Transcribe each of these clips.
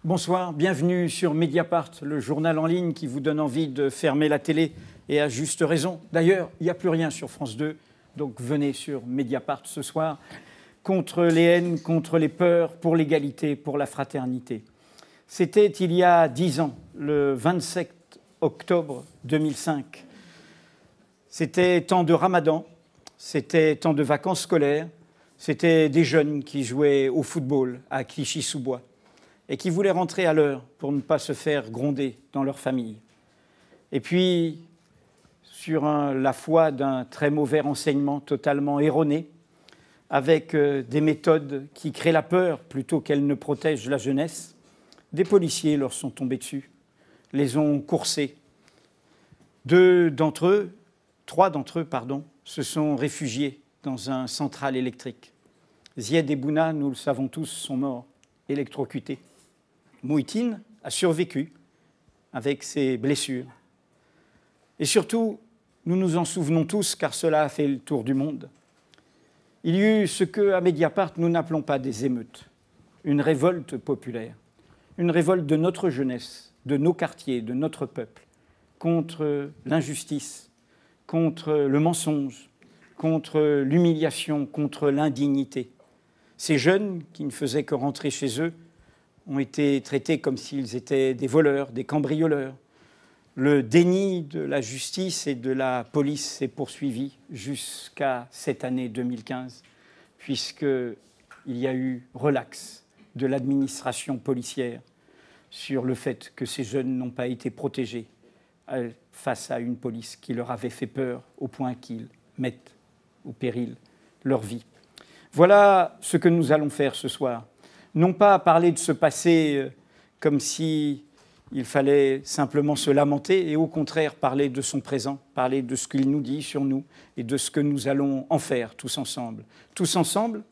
Bonsoir, bienvenue sur Mediapart, le journal en ligne qui vous donne envie de fermer la télé, et à juste raison. D'ailleurs, il n'y a plus rien sur France 2, donc venez sur Mediapart ce soir, contre les haines, contre les peurs, pour l'égalité, pour la fraternité. C'était il y a 10 ans, le 27 octobre 2005. C'était temps de Ramadan, c'était temps de vacances scolaires, c'était des jeunes qui jouaient au football à Clichy-sous-Bois et qui voulaient rentrer à l'heure pour ne pas se faire gronder dans leur famille. Et puis, sur la foi d'un très mauvais renseignement totalement erroné, avec des méthodes qui créent la peur plutôt qu'elles ne protègent la jeunesse, des policiers leur sont tombés dessus, les ont coursés. Trois d'entre eux, se sont réfugiés dans un central électrique. Zied et Bouna, nous le savons tous, sont morts, électrocutés. Mouhitine a survécu avec ses blessures. Et surtout, nous nous en souvenons tous, car cela a fait le tour du monde. Il y eut ce qu'à Mediapart, nous n'appelons pas des émeutes, une révolte populaire, une révolte de notre jeunesse, de nos quartiers, de notre peuple, contre l'injustice, contre le mensonge, contre l'humiliation, contre l'indignité. Ces jeunes, qui ne faisaient que rentrer chez eux, ont été traités comme s'ils étaient des voleurs, des cambrioleurs. Le déni de la justice et de la police s'est poursuivi jusqu'à cette année 2015, puisqu'il y a eu relax de l'administration policière sur le fait que ces jeunes n'ont pas été protégés face à une police qui leur avait fait peur au point qu'ils mettent au péril leur vie. Voilà ce que nous allons faire ce soir. Non pas parler de ce passé comme s'il fallait simplement se lamenter, et au contraire parler de son présent, parler de ce qu'il nous dit sur nous et de ce que nous allons en faire tous ensemble. Tous ensemble,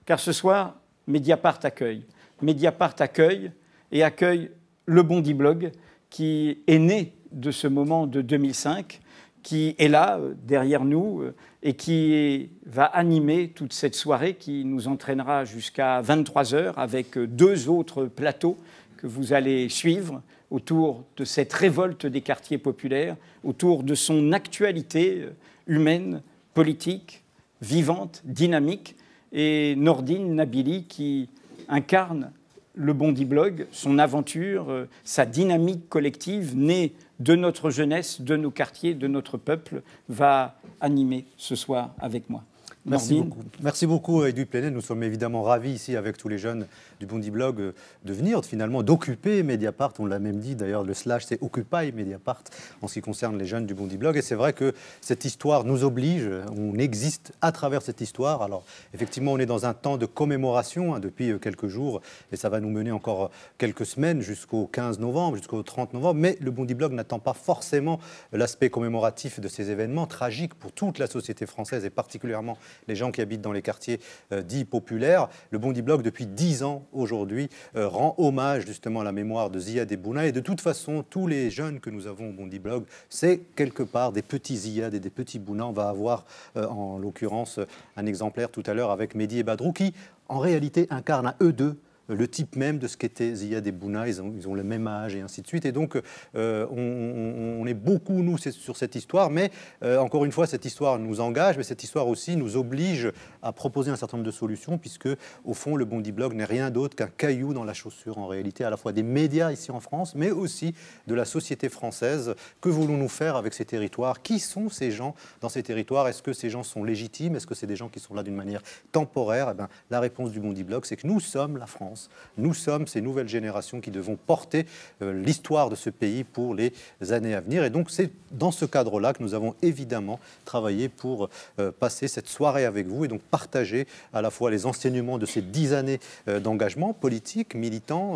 car ce soir, Mediapart accueille. Mediapart accueille et accueille le Bondi Blog qui est né de ce moment de 2005, qui est là, derrière nous, et qui va animer toute cette soirée qui nous entraînera jusqu'à 23h avec 2 autres plateaux que vous allez suivre autour de cette révolte des quartiers populaires, autour de son actualité humaine, politique, vivante, dynamique, et Nordine Nabili qui incarne le Bondi Blog, son aventure, sa dynamique collective née de notre jeunesse, de nos quartiers, de notre peuple, va animer ce soir avec moi. Merci beaucoup. Merci beaucoup, Edoui Plenel. Nous sommes évidemment ravis ici, avec tous les jeunes du Bondi Blog, de venir, finalement, d'occuper Mediapart. On l'a même dit, d'ailleurs, le slash, c'est Occupy Mediapart, en ce qui concerne les jeunes du Bondi Blog. Et c'est vrai que cette histoire nous oblige, on existe à travers cette histoire. Alors, effectivement, on est dans un temps de commémoration depuis quelques jours, et ça va nous mener encore quelques semaines jusqu'au 15 novembre, jusqu'au 30 novembre. Mais le Bondi Blog n'attend pas forcément l'aspect commémoratif de ces événements tragiques pour toute la société française, et particulièrement les gens qui habitent dans les quartiers dits populaires. Le Bondi Blog, depuis 10 ans aujourd'hui, rend hommage justement à la mémoire de Ziad et Bouna. Et de toute façon, tous les jeunes que nous avons au Bondi Blog, c'est quelque part des petits Ziad et des petits Bouna. On va avoir en l'occurrence un exemplaire tout à l'heure avec Mehdi et Badrou qui en réalité incarnent à eux deux le type même de ce qu'étaient Ziad et Bouna. Ils ont le même âge et ainsi de suite. Et donc, on est beaucoup, nous, sur cette histoire. Mais, encore une fois, cette histoire nous engage, mais cette histoire aussi nous oblige à proposer un certain nombre de solutions, puisque, au fond, le Bondi Blog n'est rien d'autre qu'un caillou dans la chaussure, en réalité, à la fois des médias ici en France, mais aussi de la société française. Que voulons-nous faire avec ces territoires? Qui sont ces gens dans ces territoires? Est-ce que ces gens sont légitimes? Est-ce que c'est des gens qui sont là d'une manière temporaire? Eh bien, la réponse du Bondi Blog, c'est que nous sommes la France. Nous sommes ces nouvelles générations qui devons porter l'histoire de ce pays pour les années à venir. Et donc, c'est dans ce cadre-là que nous avons évidemment travaillé pour passer cette soirée avec vous et donc partager à la fois les enseignements de ces 10 années d'engagement politique, militant,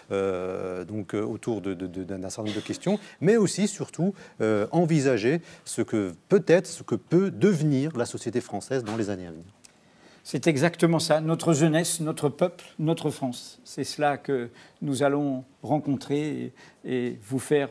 donc autour d'un certain nombre de questions, mais aussi, surtout, envisager ce que peut devenir la société française dans les années à venir. C'est exactement ça, notre jeunesse, notre peuple, notre France. C'est cela que nous allons rencontrer et vous faire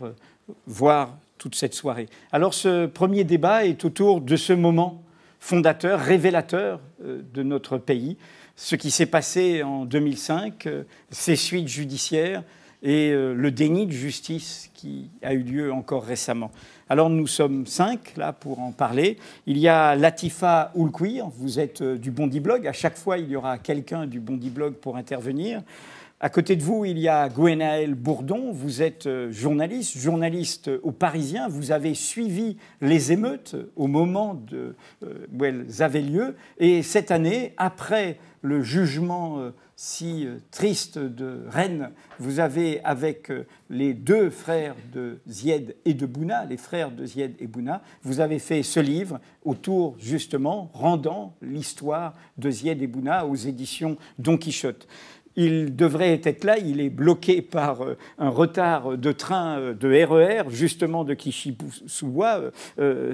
voir toute cette soirée. Alors ce premier débat est autour de ce moment fondateur, révélateur de notre pays. Ce qui s'est passé en 2005, ces suites judiciaires et le déni de justice qui a eu lieu encore récemment. Alors nous sommes 5 là pour en parler. Il y a Latifa Oulkouir, vous êtes du Bondi Blog. À chaque fois, il y aura quelqu'un du Bondi Blog pour intervenir. À côté de vous, il y a Gwenaëlle Bourdon. Vous êtes journaliste au Parisien. Vous avez suivi les émeutes au moment où elles avaient lieu. Et cette année, après le jugement si triste de Rennes, vous avez, avec les 2 frères de Zied et de Bouna, les frères de Zied et Bouna, vous avez fait ce livre autour, justement, rendant l'histoire de Zied et Bouna aux éditions Don Quichotte. Il devrait être là, il est bloqué par un retard de train de RER, justement de Clichy-sous-Bois,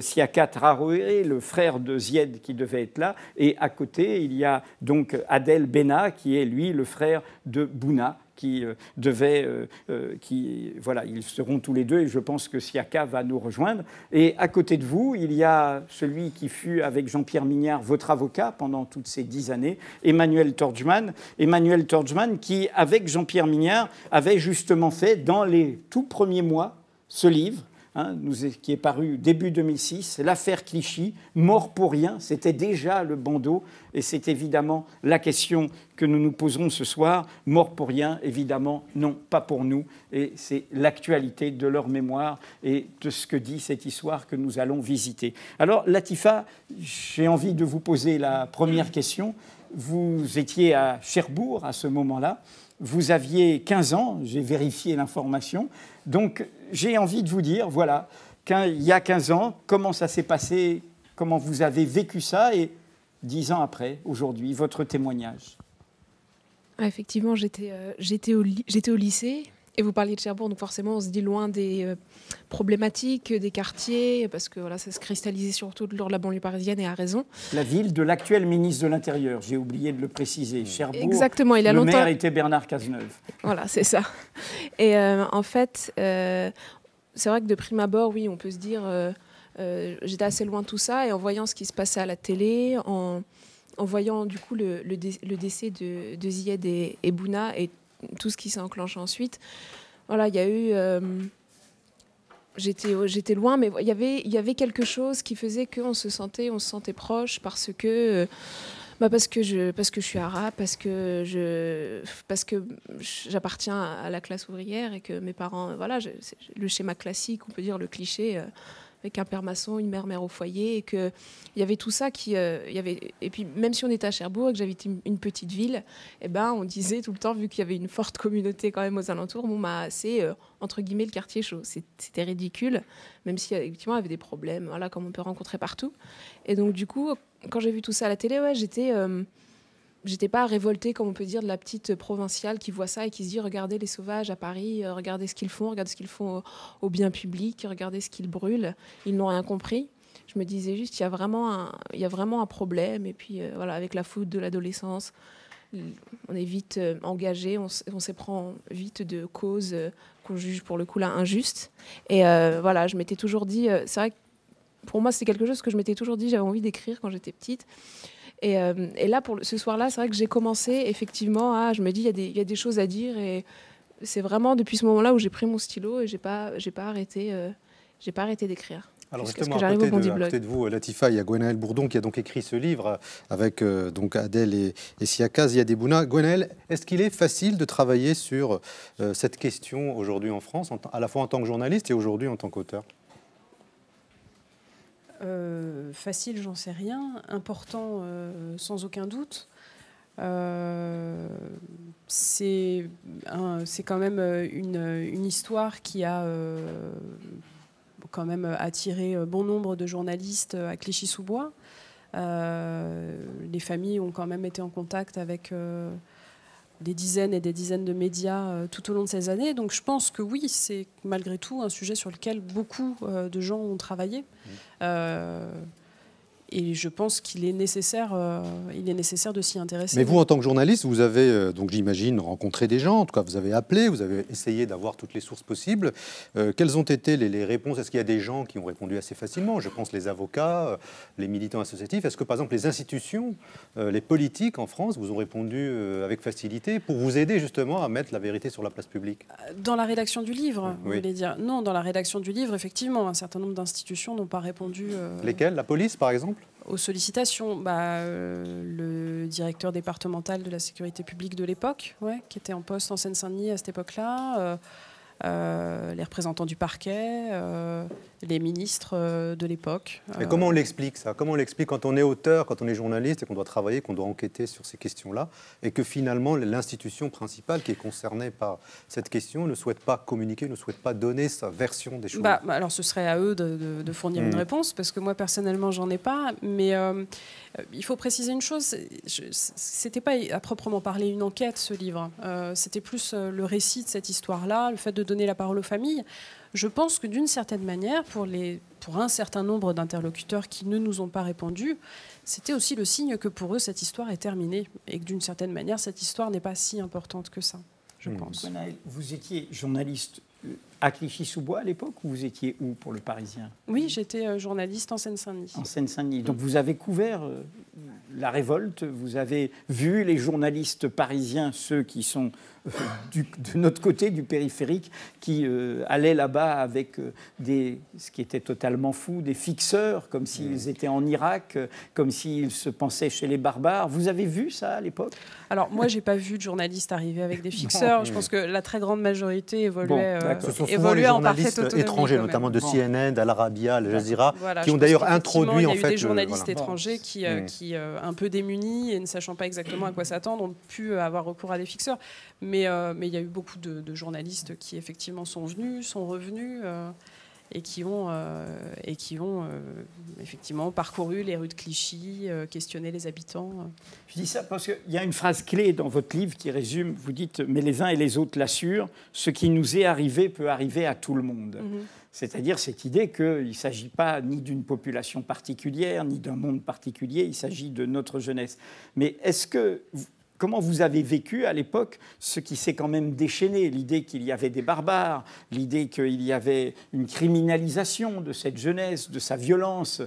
Siaka Traoré, le frère de Zied qui devait être là. Et à côté, il y a donc Adel Benna, qui est lui le frère de Bouna, qui voilà, ils seront tous les 2 et je pense que Siaka va nous rejoindre. Et à côté de vous, il y a celui qui fut avec Jean-Pierre Mignard votre avocat pendant toutes ces 10 années, Emmanuel Torgman. Emmanuel Torgman qui, avec Jean-Pierre Mignard, avait justement fait dans les tout premiers mois ce livre, qui est paru début 2006, l'affaire Clichy, mort pour rien, c'était déjà le bandeau, et c'est évidemment la question que nous nous poserons ce soir. Mort pour rien, évidemment, non, pas pour nous, et c'est l'actualité de leur mémoire et de ce que dit cette histoire que nous allons visiter. Alors, Latifa, j'ai envie de vous poser la première question. Vous étiez à Cherbourg à ce moment-là. Vous aviez 15 ans, j'ai vérifié l'information. Donc, j'ai envie de vous dire, voilà, qu'il y a 15 ans, comment ça s'est passé, comment vous avez vécu ça, et 10 ans après, aujourd'hui, votre témoignage. Effectivement, j'étais au lycée. Et vous parliez de Cherbourg, donc forcément, on se dit loin des problématiques, des quartiers, parce que voilà, ça se cristallisait surtout lors de la banlieue parisienne, et à raison. La ville de l'actuel ministre de l'Intérieur, j'ai oublié de le préciser. Cherbourg, exactement, il a le longtemps... maire était Bernard Cazeneuve. Voilà, c'est ça. Et en fait, c'est vrai que de prime abord, oui, on peut se dire, j'étais assez loin de tout ça, et en voyant ce qui se passait à la télé, en voyant du coup le décès de Zied et Bouna, et tout ce qui s'est enclenché ensuite. Voilà, il y a eu... j'étais loin, mais il y avait quelque chose qui faisait qu'on se sentait proche parce que je suis arabe, parce que j'appartiens à la classe ouvrière et que mes parents... Voilà, c'est le schéma classique, on peut dire le cliché... avec un père maçon, une mère au foyer, et qu'il y avait tout ça qui... et puis, même si on était à Cherbourg et que j'habitais une petite ville, eh ben, on disait tout le temps, vu qu'il y avait une forte communauté quand même aux alentours, bon, bah, c'est, entre guillemets, le quartier chaud. C'était ridicule, même si, effectivement, il y avait des problèmes, voilà, comme on peut rencontrer partout. Et donc, du coup, quand j'ai vu tout ça à la télé, ouais, j'étais pas révoltée, comme on peut dire, de la petite provinciale qui voit ça et qui se dit « Regardez les sauvages à Paris, regardez ce qu'ils font au bien public, regardez ce qu'ils brûlent. » Ils n'ont rien compris. Je me disais juste, il y a vraiment un problème. Et puis, voilà, avec la foudre de l'adolescence, on est vite engagé, on s'éprend vite de causes qu'on juge pour le coup là injustes. Et voilà, je m'étais toujours dit, c'est vrai que pour moi, c'est quelque chose que je m'étais toujours dit, j'avais envie d'écrire quand j'étais petite. Et là, ce soir-là, c'est vrai que j'ai commencé effectivement je me dis, il y a des choses à dire, et c'est vraiment depuis ce moment-là où j'ai pris mon stylo et j'ai pas arrêté d'écrire. Alors justement, à côté de vous, Latifa, il y a Gwenaëlle Bourdon qui a donc écrit ce livre avec donc Adel et Siaka, Zied et Bouna. Gwenaëlle, est-ce qu'il est facile de travailler sur cette question aujourd'hui en France, à la fois en tant que journaliste et aujourd'hui en tant qu'auteur ? Facile, j'en sais rien. Important, sans aucun doute. C'est quand même une histoire qui a quand même attiré bon nombre de journalistes à Clichy-sous-Bois. Les familles ont quand même été en contact avec des dizaines et des dizaines de médias tout au long de ces années. Donc je pense que oui, c'est malgré tout un sujet sur lequel beaucoup de gens ont travaillé. Et je pense qu'il est nécessaire de s'y intéresser. Mais vous, en tant que journaliste, vous avez, donc j'imagine, rencontré des gens, en tout cas vous avez appelé, vous avez essayé d'avoir toutes les sources possibles. Quelles ont été les réponses? Est-ce qu'il y a des gens qui ont répondu assez facilement? Je pense les avocats, les militants associatifs. Est-ce que, par exemple, les institutions, les politiques en France vous ont répondu avec facilité pour vous aider justement à mettre la vérité sur la place publique? Dans la rédaction du livre, Oui. vous voulez dire? Non, dans la rédaction du livre, effectivement, un certain nombre d'institutions n'ont pas répondu. Lesquelles? La police, par exemple? Aux sollicitations, le directeur départemental de la sécurité publique de l'époque, qui était en poste en Seine-Saint-Denis à cette époque-là, les représentants du parquet, les ministres de l'époque. Et comment on l'explique ça? Comment on l'explique quand on est auteur, quand on est journaliste et qu'on doit travailler, qu'on doit enquêter sur ces questions-là, et que finalement l'institution principale qui est concernée par cette question ne souhaite pas communiquer, ne souhaite pas donner sa version des choses? Alors ce serait à eux de fournir une réponse, parce que moi personnellement j'en ai pas, mais il faut préciser une chose, c'était pas à proprement parler une enquête ce livre, c'était plus le récit de cette histoire-là, le fait de donner la parole aux familles. Je pense que d'une certaine manière, pour un certain nombre d'interlocuteurs qui ne nous ont pas répondu, c'était aussi le signe que pour eux, cette histoire est terminée et que d'une certaine manière, cette histoire n'est pas si importante que ça, je pense. Vous étiez journaliste à Clichy-sous-Bois à l'époque, ou vous étiez où pour Le Parisien? Oui, j'étais journaliste en Seine-Saint-Denis. En Seine-Saint-Denis. Donc vous avez couvert la révolte, vous avez vu les journalistes parisiens, ceux qui sont de notre côté du périphérique, qui allaient là-bas avec ce qui était totalement fou, des fixeurs, comme s'ils étaient en Irak, comme s'ils se pensaient chez les barbares. Vous avez vu ça à l'époque? Alors moi, j'ai pas vu de journalistes arriver avec des fixeurs. Je pense que la très grande majorité évoluait, ce sont souvent les journalistes étrangers, notamment de CNN, d'Al Arabiya, Al Jazeera, qui ont d'ailleurs introduit en fait. Il y a eu des journalistes étrangers qui, un peu démunis et ne sachant pas exactement à quoi s'attendre, ont pu avoir recours à des fixeurs. Mais il y a eu beaucoup de journalistes qui effectivement sont venus, sont revenus et qui ont effectivement parcouru les rues de Clichy, questionné les habitants. Je dis ça parce qu'il y a une phrase clé dans votre livre qui résume, vous dites « Mais les uns et les autres l'assurent, ce qui nous est arrivé peut arriver à tout le monde ». C'est-à-dire cette idée qu'il ne s'agit pas ni d'une population particulière, ni d'un monde particulier, il s'agit de notre jeunesse. Mais comment vous avez vécu à l'époque ce qui s'est quand même déchaîné, l'idée qu'il y avait des barbares, l'idée qu'il y avait une criminalisation de cette jeunesse, de sa violence?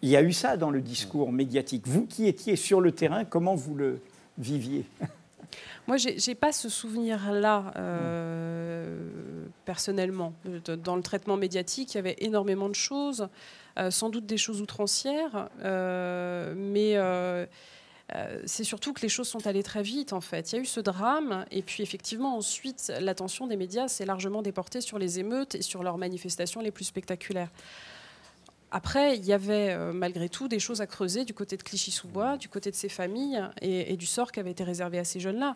Il y a eu ça dans le discours médiatique. Vous qui étiez sur le terrain, comment vous le viviez? Moi, je n'ai pas ce souvenir-là, personnellement. Dans le traitement médiatique, il y avait énormément de choses, sans doute des choses outrancières, mais c'est surtout que les choses sont allées très vite, en fait. Il y a eu ce drame, et puis effectivement, ensuite, l'attention des médias s'est largement déportée sur les émeutes et sur leurs manifestations les plus spectaculaires. Après, il y avait malgré tout des choses à creuser du côté de Clichy-sous-Bois, du côté de ces familles et du sort qui avait été réservé à ces jeunes-là.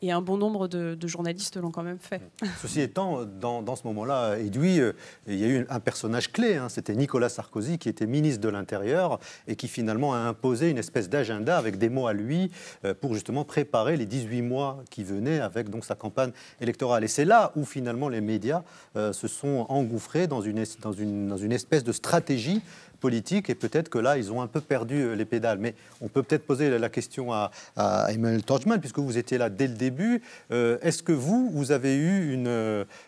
Et un bon nombre de journalistes l'ont quand même fait. Ceci étant, dans ce moment-là, Edoui, il y a eu un personnage clé, c'était Nicolas Sarkozy, qui était ministre de l'Intérieur et qui finalement a imposé une espèce d'agenda avec des mots à lui pour justement préparer les 18 mois qui venaient avec donc, sa campagne électorale. Et c'est là où finalement les médias se sont engouffrés dans une espèce de stratégie politique, et peut-être que là, ils ont un peu perdu les pédales. Mais on peut peut-être poser la question à Emmanuel Torgmann, puisque vous étiez là dès le début. Est-ce que vous avez eu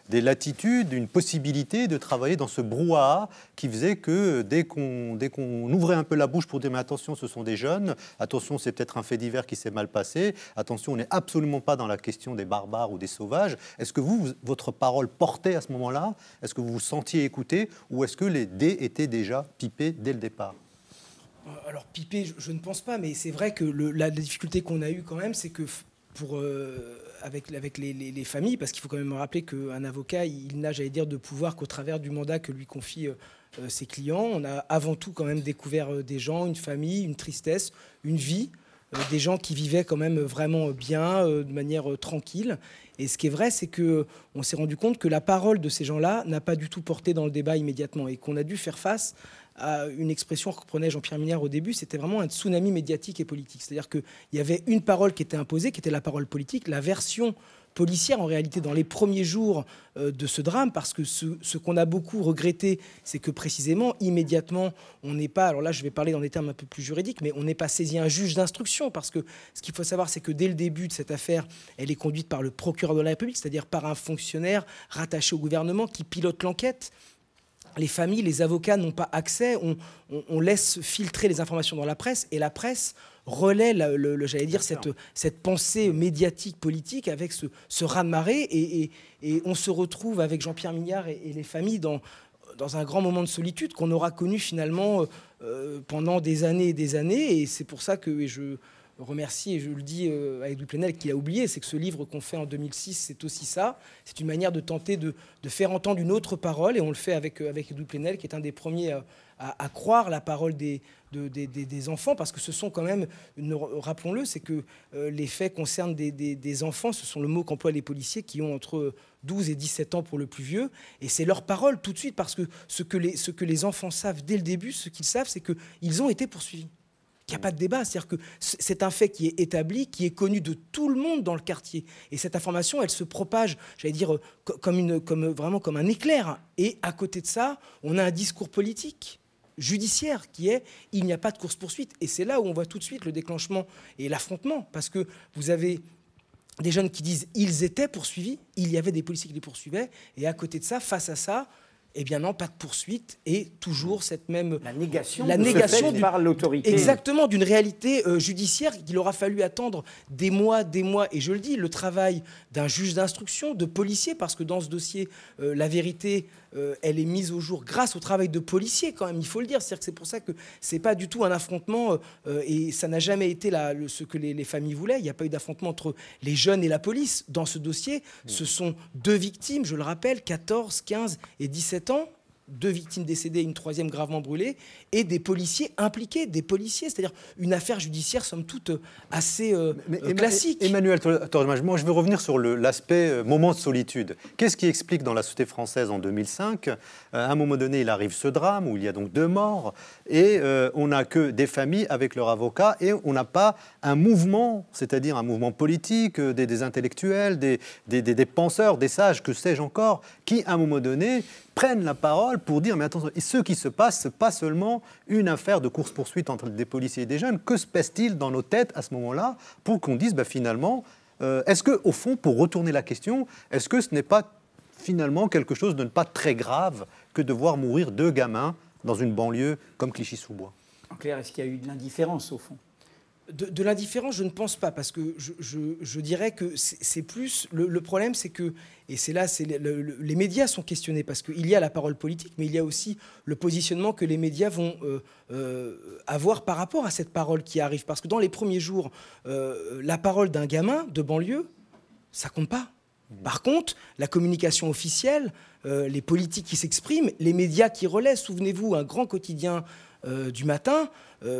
des latitudes, une possibilité de travailler dans ce brouhaha qui faisait que dès qu'on ouvrait un peu la bouche pour dire « mais attention, ce sont des jeunes, attention, c'est peut-être un fait divers qui s'est mal passé, attention, on n'est absolument pas dans la question des barbares ou des sauvages », est-ce que votre parole portait à ce moment-là? Est-ce que vous vous sentiez écouté, ou est-ce que les dés étaient déjà pipés dès le départ? Alors pipé, je ne pense pas, mais c'est vrai que la difficulté qu'on a eue quand même, c'est que avec les familles, parce qu'il faut quand même rappeler qu'un avocat, il n'a, j'allais dire, de pouvoir qu'au travers du mandat que lui confient ses clients. On a avant tout quand même découvert des gens, une famille, une tristesse, une vie, des gens qui vivaient quand même vraiment bien, de manière tranquille. Et ce qui est vrai, c'est qu'on s'est rendu compte que la parole de ces gens-là n'a pas du tout porté dans le débat immédiatement, et qu'on a dû faire face à une expression que reprenait Jean-Pierre Minière au début, c'était vraiment un tsunami médiatique et politique. C'est-à-dire qu'il y avait une parole qui était imposée, qui était la parole politique, la version policière en réalité dans les premiers jours de ce drame, parce que ce qu'on a beaucoup regretté, c'est que précisément, immédiatement, on n'est pas, alors là je vais parler dans des termes un peu plus juridiques, mais on n'est pas saisi un juge d'instruction, parce que ce qu'il faut savoir, c'est que dès le début de cette affaire, elle est conduite par le procureur de la République, c'est-à-dire par un fonctionnaire rattaché au gouvernement qui pilote l'enquête. Les familles, les avocats n'ont pas accès, on laisse filtrer les informations dans la presse, et la presse relaie, j'allais dire, cette pensée médiatique, politique, avec ce raz-de-marée, et on se retrouve avec Jean-Pierre Mignard et les familles dans un grand moment de solitude qu'on aura connu finalement pendant des années et des années, et c'est pour ça que je remercie, et je le dis à Edoui Plenel qui a oublié, c'est que ce livre qu'on fait en 2006, c'est aussi ça. C'est une manière de tenter de faire entendre une autre parole, et on le fait avec Edoui Plenel, qui est un des premiers à croire la parole des enfants, parce que ce sont quand même, rappelons-le, c'est que les faits concernent des enfants, ce sont le mot qu'emploient les policiers, qui ont entre 12 et 17 ans pour le plus vieux, et c'est leur parole tout de suite, parce que ce que les enfants savent dès le début, ce qu'ils savent, c'est qu'ils ont été poursuivis. Il n'y a pas de débat, c'est-à-dire que c'est un fait qui est établi, qui est connu de tout le monde dans le quartier. Et cette information, elle se propage, j'allais dire, vraiment comme un éclair. Et à côté de ça, on a un discours politique, judiciaire, qui est « il n'y a pas de course-poursuite ». Et c'est là où on voit tout de suite le déclenchement et l'affrontement, parce que vous avez des jeunes qui disent « ils étaient poursuivis », il y avait des policiers qui les poursuivaient, et à côté de ça, face à ça, eh bien non, pas de poursuite, et toujours cette même... La négation par l'autorité. Exactement, d'une réalité judiciaire qu'il aura fallu attendre des mois, et je le dis, le travail d'un juge d'instruction, de policier, parce que dans ce dossier, la vérité, elle est mise au jour grâce au travail de policiers quand même, il faut le dire. C'est-à-dire que c'est pour ça que c'est pas du tout un affrontement, et ça n'a jamais été ce que les familles voulaient. Il n'y a pas eu d'affrontement entre les jeunes et la police. Dans ce dossier, ce sont 2 victimes, je le rappelle, 14, 15 et 17 ans, 2 victimes décédées, une 3e gravement brûlée, et des policiers impliqués, c'est-à-dire une affaire judiciaire, somme toute, assez classique. Emmanuel Torgemage, moi je veux revenir sur l'aspect moment de solitude. Qu'est-ce qui explique dans la société française en 2005, à un moment donné, il arrive ce drame, où il y a donc 2 morts, et on n'a que des familles avec leurs avocats, et on n'a pas un mouvement, c'est-à-dire un mouvement politique, des intellectuels, des penseurs, des sages, que sais-je encore, qui, à un moment donné, prennent la parole pour dire, mais attention, ce qui se passe, ce n'est pas seulement une affaire de course-poursuite entre des policiers et des jeunes. Que se passe-t-il dans nos têtes à ce moment-là pour qu'on dise, finalement, est-ce qu'au fond, pour retourner la question, est-ce que ce n'est pas finalement quelque chose de ne pas très grave que de voir mourir 2 gamins dans une banlieue comme Clichy-sous-Bois? En clair, est-ce qu'il y a eu de l'indifférence au fond? De l'indifférence, je ne pense pas, parce que je dirais que c'est plus... Le problème, c'est que, et c'est là, les médias sont questionnés, parce qu'il y a la parole politique, mais il y a aussi le positionnement que les médias vont avoir par rapport à cette parole qui arrive. Parce que dans les premiers jours, la parole d'un gamin de banlieue, ça compte pas. Par contre, la communication officielle, les politiques qui s'expriment, les médias qui relaient, souvenez-vous, un grand quotidien du matin,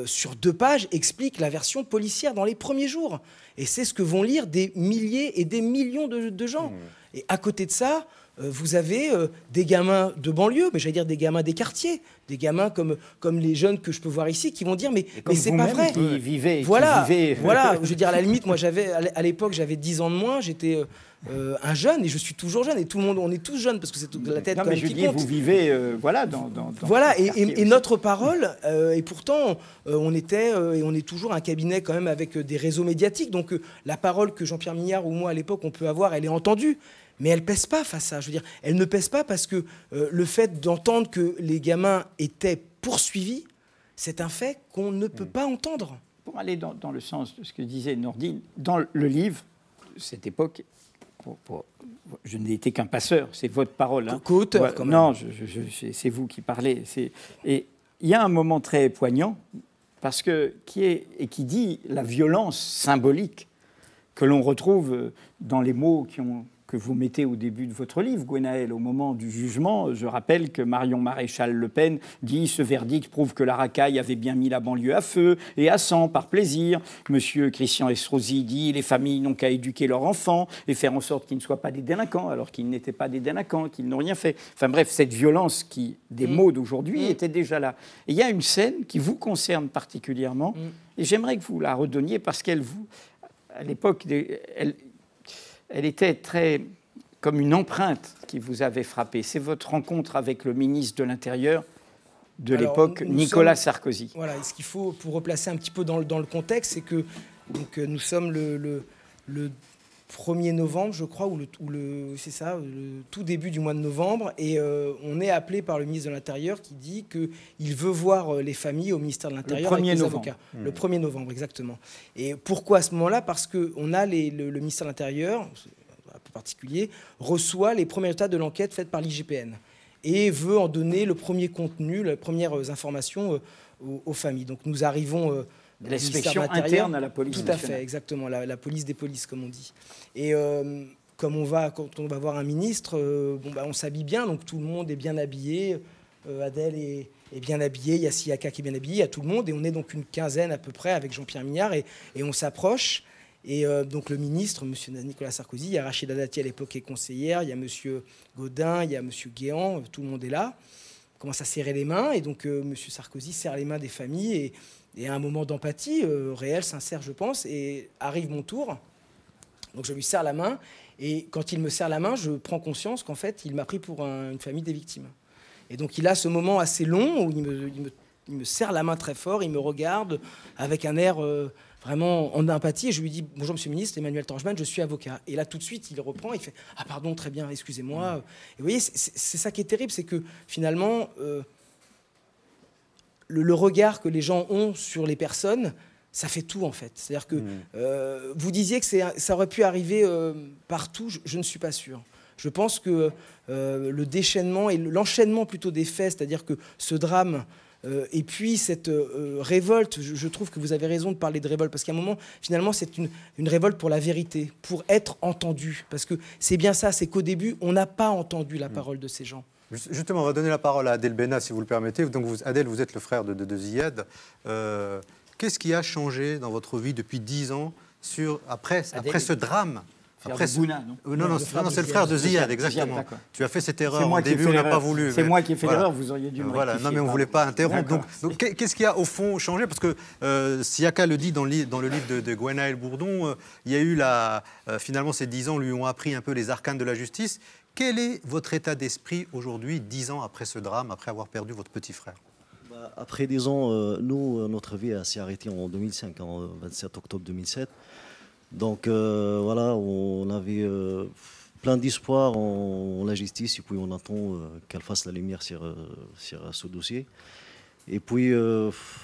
sur 2 pages, explique la version policière dans les premiers jours. Et c'est ce que vont lire des milliers et des millions de gens. Et à côté de ça, vous avez des gamins de banlieue, mais j'allais dire des gamins des quartiers, des gamins comme les jeunes que je peux voir ici, qui vont dire mais c'est pas vrai. Qui vivaient, voilà, je veux dire, à la limite, moi à l'époque j'avais 10 ans de moins, j'étais un jeune, et je suis toujours jeune, et tout le monde, on est tous jeunes parce que c'est la tête quand même qui compte. Vous vivez, voilà, voilà, et notre parole, et pourtant on était et on est toujours un cabinet quand même avec des réseaux médiatiques, donc la parole que Jean-Pierre Mignard ou moi à l'époque on peut avoir, elle est entendue. Mais elle ne pèse pas face à ça. Je veux dire, elle ne pèse pas parce que le fait d'entendre que les gamins étaient poursuivis, c'est un fait qu'on ne peut pas entendre. Pour aller dans le sens de ce que disait Nordine, dans le livre, cette époque, je n'ai été qu'un passeur, c'est votre parole. Hein. Co-auteur, quand même. Non, c'est vous qui parlez. Et il y a un moment très poignant, parce que, qui dit la violence symbolique que l'on retrouve dans les mots que vous mettez au début de votre livre, Gwenaël, au moment du jugement. Je rappelle que Marion Maréchal Le Pen dit « Ce verdict prouve que la racaille avait bien mis la banlieue à feu et à sang par plaisir ». Monsieur Christian Estrosi dit « Les familles n'ont qu'à éduquer leurs enfants et faire en sorte qu'ils ne soient pas des délinquants, alors qu'ils n'étaient pas des délinquants, qu'ils n'ont rien fait ». Enfin bref, cette violence des mots d'aujourd'hui était déjà là. Et il y a une scène qui vous concerne particulièrement, et j'aimerais que vous la redonniez, parce qu'elle vous... À l'époque, elle était très comme une empreinte qui vous avait frappé. C'est votre rencontre avec le ministre de l'Intérieur de l'époque, Nicolas Sarkozy. Voilà, et ce qu'il faut, pour replacer un petit peu dans le contexte, c'est que donc, nous sommes le 1er novembre, je crois, c'est ça, le tout début du mois de novembre, et on est appelé par le ministre de l'Intérieur qui dit qu'il veut voir les familles au ministère de l'Intérieur avec les avocats. Le 1er novembre, exactement. Et pourquoi à ce moment-là? Parce qu'on a le ministère de l'Intérieur, un peu particulier, reçoit les premiers résultats de l'enquête faite par l'IGPN et veut en donner le premier contenu, les premières informations aux familles. Donc nous arrivons... L'inspection interne à la police nationale. Tout à fait, exactement, la police des polices, comme on dit. Et quand on va voir un ministre, on s'habille bien, donc tout le monde est bien habillé. Adèle est bien habillée, il y a Siaka qui est bien habillée, il y a tout le monde, et on est donc une quinzaine à peu près avec Jean-Pierre Mignard, et on s'approche. Et donc le ministre, M. Nicolas Sarkozy, il y a Rachida Dati à l'époque qui est conseillère, il y a M. Gaudin, il y a M. Guéant, tout le monde est là. On commence à serrer les mains, et donc M. Sarkozy serre les mains des familles, et à un moment d'empathie, réel, sincère, je pense, et arrive mon tour. Donc je lui serre la main, et quand il me serre la main, je prends conscience qu'en fait, il m'a pris pour une famille des victimes. Et donc il a ce moment assez long où il me serre la main très fort, il me regarde avec un air vraiment en empathie, et je lui dis « Bonjour Monsieur le Ministre, Emmanuel Torgeman, je suis avocat ». Et là, tout de suite, il reprend, il fait « Ah pardon, très bien, excusez-moi ». Et vous voyez, c'est ça qui est terrible, c'est que finalement... Le regard que les gens ont sur les personnes, ça fait tout en fait. C'est-à-dire que vous disiez que ça aurait pu arriver partout, je ne suis pas sûr. Je pense que le déchaînement et l'enchaînement plutôt des faits, c'est-à-dire que ce drame et puis cette révolte, je trouve que vous avez raison de parler de révolte, parce qu'à un moment, finalement, c'est une révolte pour la vérité, pour être entendu. Parce que c'est bien ça, c'est qu'au début, on n'a pas entendu la parole de ces gens. Justement, on va donner la parole à Adel Benna, si vous le permettez. Donc, Adel, vous êtes le frère de Ziad. Qu'est-ce qui a changé dans votre vie depuis 10 ans après ce drame? Après Bouna, non, c'est le frère de Ziad, exactement. Ziad, tu as fait cette erreur au début, on n'a pas voulu. C'est moi qui ai fait l'erreur, vous auriez dû me rectifier. Non, mais on ne voulait pas interrompre. Donc qu'est-ce qui a au fond changé? Parce que Siaka le dit dans le livre de Gwenaël Bourdon, il y a eu finalement ces 10 ans lui ont appris un peu les arcanes de la justice. Quel est votre état d'esprit aujourd'hui, 10 ans après ce drame, après avoir perdu votre petit frère? Après 10 ans, notre vie s'est arrêtée en 2005, en 27 octobre 2007. Donc voilà, on avait plein d'espoir en la justice, et puis on attend qu'elle fasse la lumière sur ce dossier. Et puis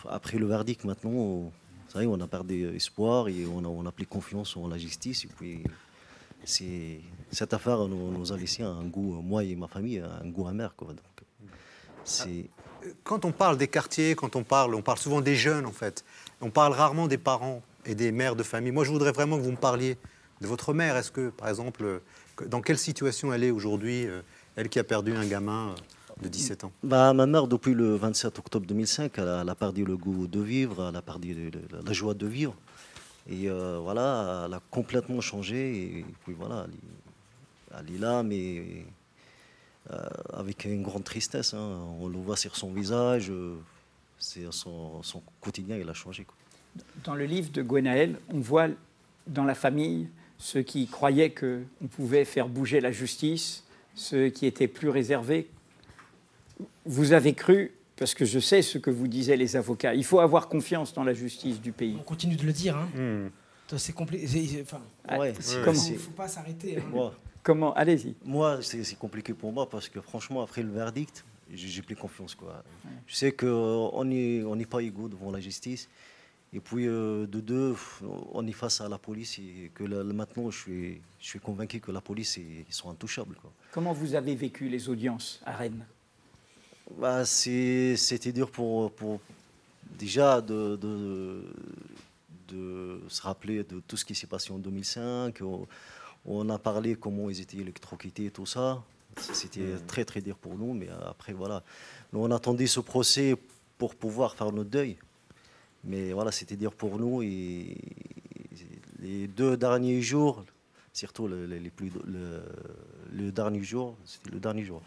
après le verdict maintenant, ça y est, on a perdu espoir et on n'a plus confiance en la justice. Et puis cette affaire nous a laissé un goût, moi et ma famille, un goût amer, quoi. Donc, quand on parle des quartiers, on parle souvent des jeunes en fait. On parle rarement des parents et des mères de famille. Moi, je voudrais vraiment que vous me parliez de votre mère. Est-ce que, par exemple, dans quelle situation elle est aujourd'hui, elle qui a perdu un gamin de 17 ans? Ma mère, depuis le 27 octobre 2005, elle a perdu le goût de vivre, elle a perdu la joie de vivre. Et voilà, elle a complètement changé. Et puis voilà, elle est là, mais avec une grande tristesse. Hein. On le voit sur son visage. Son quotidien, il a changé, quoi. Dans le livre de Gwenaël, on voit dans la famille ceux qui croyaient qu'on pouvait faire bouger la justice, ceux qui étaient plus réservés. Vous avez cru, parce que je sais ce que vous disaient les avocats, il faut avoir confiance dans la justice du pays. On continue de le dire. Hein. C'est compliqué. Enfin, il ne faut pas s'arrêter. Hein. Comment? Allez-y. Moi, c'est compliqué pour moi parce que franchement, après le verdict, j'ai plus confiance, quoi. Je sais qu'on n'est pas égaux devant la justice. Et puis, de deux, on est face à la police et que maintenant, je suis convaincu que la police, ils sont intouchables, quoi. Comment vous avez vécu les audiences à Rennes? C'était dur pour déjà de se rappeler de tout ce qui s'est passé en 2005. On a parlé comment ils étaient électrocutés et tout ça. C'était très, très dur pour nous. Mais après, voilà. Nous, on attendait ce procès pour pouvoir faire notre deuil. Mais voilà, c'était dur pour nous. Et les 2 derniers jours, surtout le dernier jour, c'était le dernier jour.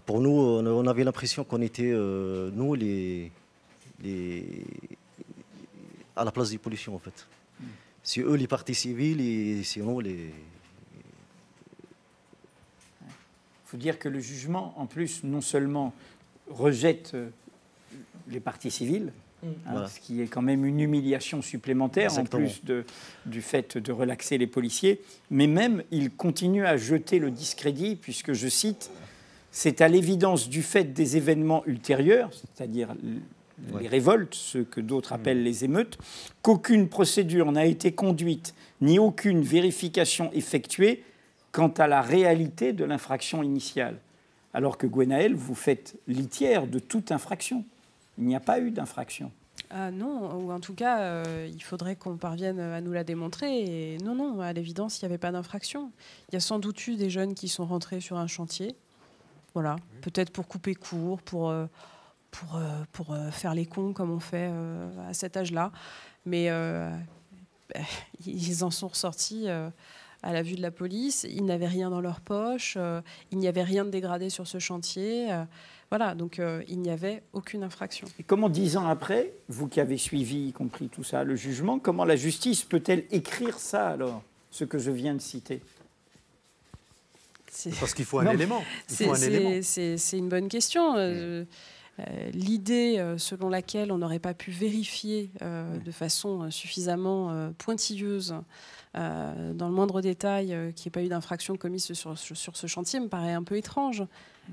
Pour nous, on avait l'impression qu'on était, nous, à la place des policiers, en fait. C'est eux les parties civiles et c'est nous les faut dire que le jugement, en plus, non seulement rejette les parties civiles, Voilà. ce qui est quand même une humiliation supplémentaire, Exactement. en plus du fait de relaxer les policiers, mais même il continue à jeter le discrédit, puisque, je cite, « C'est à l'évidence du fait des événements ultérieurs, c'est-à-dire les révoltes, ce que d'autres appellent les émeutes, qu'aucune procédure n'a été conduite, ni aucune vérification effectuée quant à la réalité de l'infraction initiale. » Alors que Gwenaël, vous faites litière de toute infraction. Il n'y a pas eu d'infraction. Ah non, ou en tout cas, il faudrait qu'on parvienne à nous la démontrer. Et non, à l'évidence, il n'y avait pas d'infraction. Il y a sans doute eu des jeunes qui sont rentrés sur un chantier, voilà, peut-être pour couper court, pour faire les cons comme on fait à cet âge-là. Mais ils en sont ressortis à la vue de la police. Ils n'avaient rien dans leur poche. Il n'y avait rien de dégradé sur ce chantier. Voilà, donc il n'y avait aucune infraction. Et comment, 10 ans après, vous qui avez suivi, y compris tout ça, le jugement, comment la justice peut-elle écrire ça alors, ce que je viens de citer? Parce qu'il faut un élément. Il faut un élément. C'est une bonne question. L'idée selon laquelle on n'aurait pas pu vérifier de façon suffisamment pointilleuse, dans le moindre détail, qu'il n'y ait pas eu d'infraction commise sur ce chantier me paraît un peu étrange.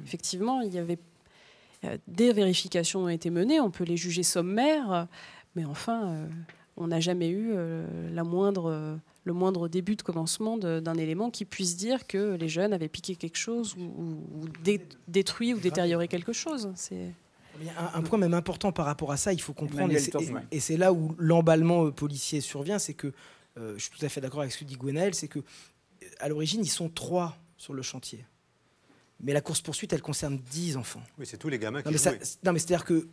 Effectivement, il y avait des vérifications ont été menées, on peut les juger sommaires, mais enfin, on n'a jamais eu le moindre début de commencement d'un élément qui puisse dire que les jeunes avaient piqué quelque chose ou détruit ou détérioré quelque chose. Il y a un point même important par rapport à ça, il faut comprendre, Emmanuel et c'est là où l'emballement policier survient, c'est que, je suis tout à fait d'accord avec ce que dit Gwenaël, c'est que à l'origine, ils sont 3 sur le chantier. Mais la course-poursuite, elle concerne 10 enfants. Oui, c'est tous les gamins qui Non, mais c'est-à-dire que,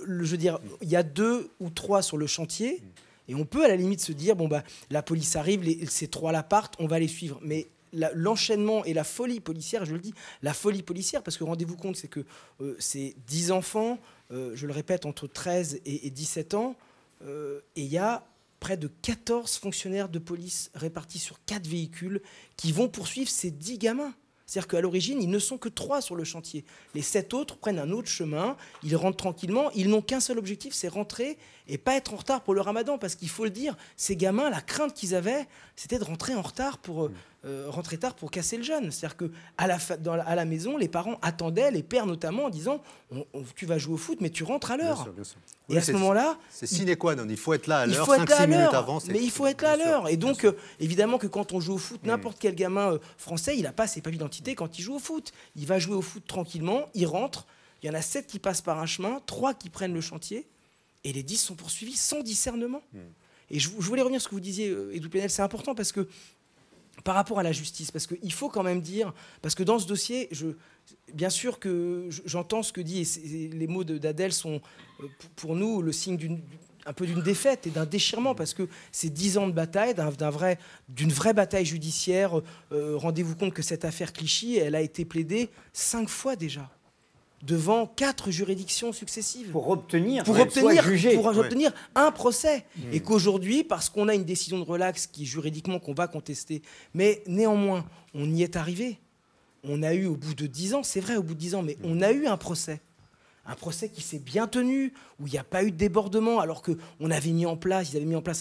je veux dire, il y a 2 ou 3 sur le chantier, et on peut à la limite se dire, bon, bah, la police arrive, ces 3-là partent, on va les suivre. Mais l'enchaînement et la folie policière, je le dis, la folie policière, parce que rendez-vous compte, c'est que c'est 10 enfants, je le répète, entre 13 et 17 ans, et il y a près de 14 fonctionnaires de police répartis sur 4 véhicules qui vont poursuivre ces 10 gamins. C'est-à-dire qu'à l'origine, ils ne sont que 3 sur le chantier. Les 7 autres prennent un autre chemin, ils rentrent tranquillement, ils n'ont qu'un seul objectif, c'est rentrer et pas être en retard pour le ramadan. Parce qu'il faut le dire, ces gamins, la crainte qu'ils avaient, c'était de rentrer en retard rentrer tard pour casser le jeûne. C'est-à-dire qu'à la maison, les parents attendaient, les pères notamment, en disant tu vas jouer au foot, mais tu rentres à l'heure. Bien sûr. Et à ce moment-là, c'est sine qua non. Il faut être là à il l'heure, faut être là à 5-6 minutes l'heure, avant. mais il faut être là à l'heure. Et donc, évidemment que quand on joue au foot, n'importe quel gamin français, il n'a pas ses papiers d'identité quand il joue au foot. Il va jouer au foot tranquillement, il rentre. Il y en a 7 qui passent par un chemin, 3 qui prennent le chantier, et les 10 sont poursuivis sans discernement. Et je voulais revenir sur ce que vous disiez, Edoui Plenel, c'est important parce que par rapport à la justice, parce qu'il faut quand même dire, parce que dans ce dossier, bien sûr que j'entends ce que dit, et les mots d'Adèle sont pour nous le signe un peu d'une défaite et d'un déchirement, parce que c'est 10 ans de bataille, d'une vraie bataille judiciaire. Rendez-vous compte que cette affaire Clichy, elle a été plaidée 5 fois déjà, devant 4 juridictions successives. Pour obtenir un procès. Et qu'aujourd'hui, parce qu'on a une décision de relax qui juridiquement qu'on va contester, mais néanmoins, on y est arrivé. On a eu au bout de 10 ans, c'est vrai au bout de 10 ans, mais on a eu un procès. Un procès qui s'est bien tenu, où il n'y a pas eu de débordement, alors qu'ils avaient mis en place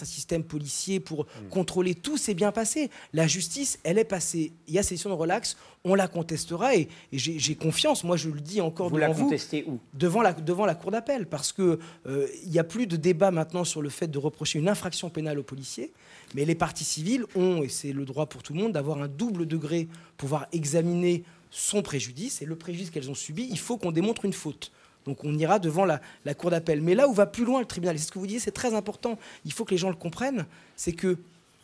un système policier pour contrôler. Tout s'est bien passé. La justice, elle est passée. Il y a session de relax, on la contestera, et j'ai confiance. Moi, je le dis encore devant vous. Vous la contestez où ? Devant la cour d'appel, parce qu'il n'y a plus de débat maintenant sur le fait de reprocher une infraction pénale aux policiers, mais les parties civiles ont, et c'est le droit pour tout le monde, d'avoir un double degré pour pouvoir examiner son préjudice, et le préjudice qu'elles ont subi, il faut qu'on démontre une faute. Donc on ira devant la cour d'appel. Mais là où va plus loin le tribunal, et c'est ce que vous disiez, c'est très important, il faut que les gens le comprennent, c'est que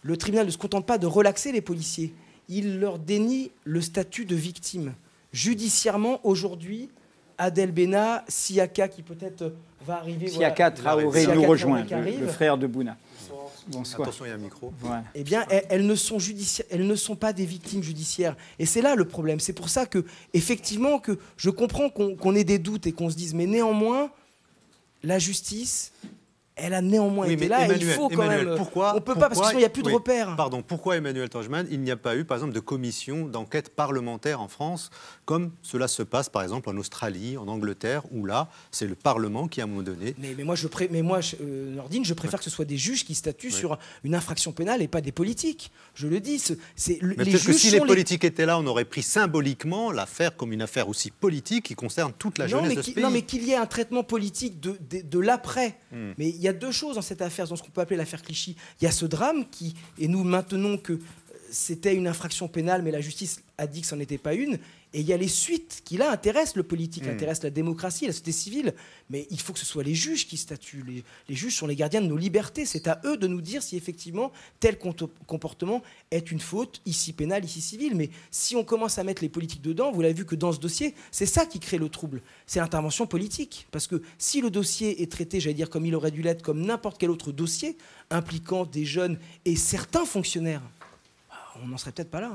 le tribunal ne se contente pas de relaxer les policiers, il leur dénie le statut de victime. Judiciairement, aujourd'hui, Adel Bena, Siaka, qui peut-être va arriver... Siaka Traoré nous rejoint, le frère de Bouna. Bonsoir. Attention, il y a un micro. Voilà. Eh bien, elles ne sont pas des victimes judiciaires. Et c'est là le problème. C'est pour ça que, effectivement, que je comprends qu'on ait des doutes et qu'on se dise, mais néanmoins, la justice, elle a néanmoins été là. Et il faut quand même. Pourquoi, on peut pas, parce qu'il n'y a plus de repères. Pardon, pourquoi Emmanuel Tangeman, il n'y a pas eu, par exemple, de commission d'enquête parlementaire en France, comme cela se passe, par exemple, en Australie, en Angleterre, où là, c'est le Parlement qui, à un moment donné. Mais moi, Nordine, je préfère que ce soit des juges qui statuent sur une infraction pénale et pas des politiques. Je le dis. Mais peut-être que si les politiques étaient là, on aurait pris symboliquement l'affaire comme une affaire aussi politique qui concerne toute la jeunesse de ce pays. Non, mais qu'il y ait un traitement politique de l'après. Mais il y a deux choses dans cette affaire, dans ce qu'on peut appeler l'affaire Clichy. Il y a ce drame et nous maintenons que c'était une infraction pénale, mais la justice a dit que ce n'en était pas une. Et il y a les suites qui, là, intéressent le politique, intéressent la démocratie, la société civile. Mais il faut que ce soit les juges qui statuent. Les juges sont les gardiens de nos libertés. C'est à eux de nous dire si, effectivement, tel comportement est une faute, ici pénale, ici civile. Mais si on commence à mettre les politiques dedans, vous l'avez vu que dans ce dossier, c'est ça qui crée le trouble. C'est l'intervention politique. Parce que si le dossier est traité, j'allais dire, comme il aurait dû l'être, comme n'importe quel autre dossier, impliquant des jeunes et certains fonctionnaires, on n'en serait peut-être pas là.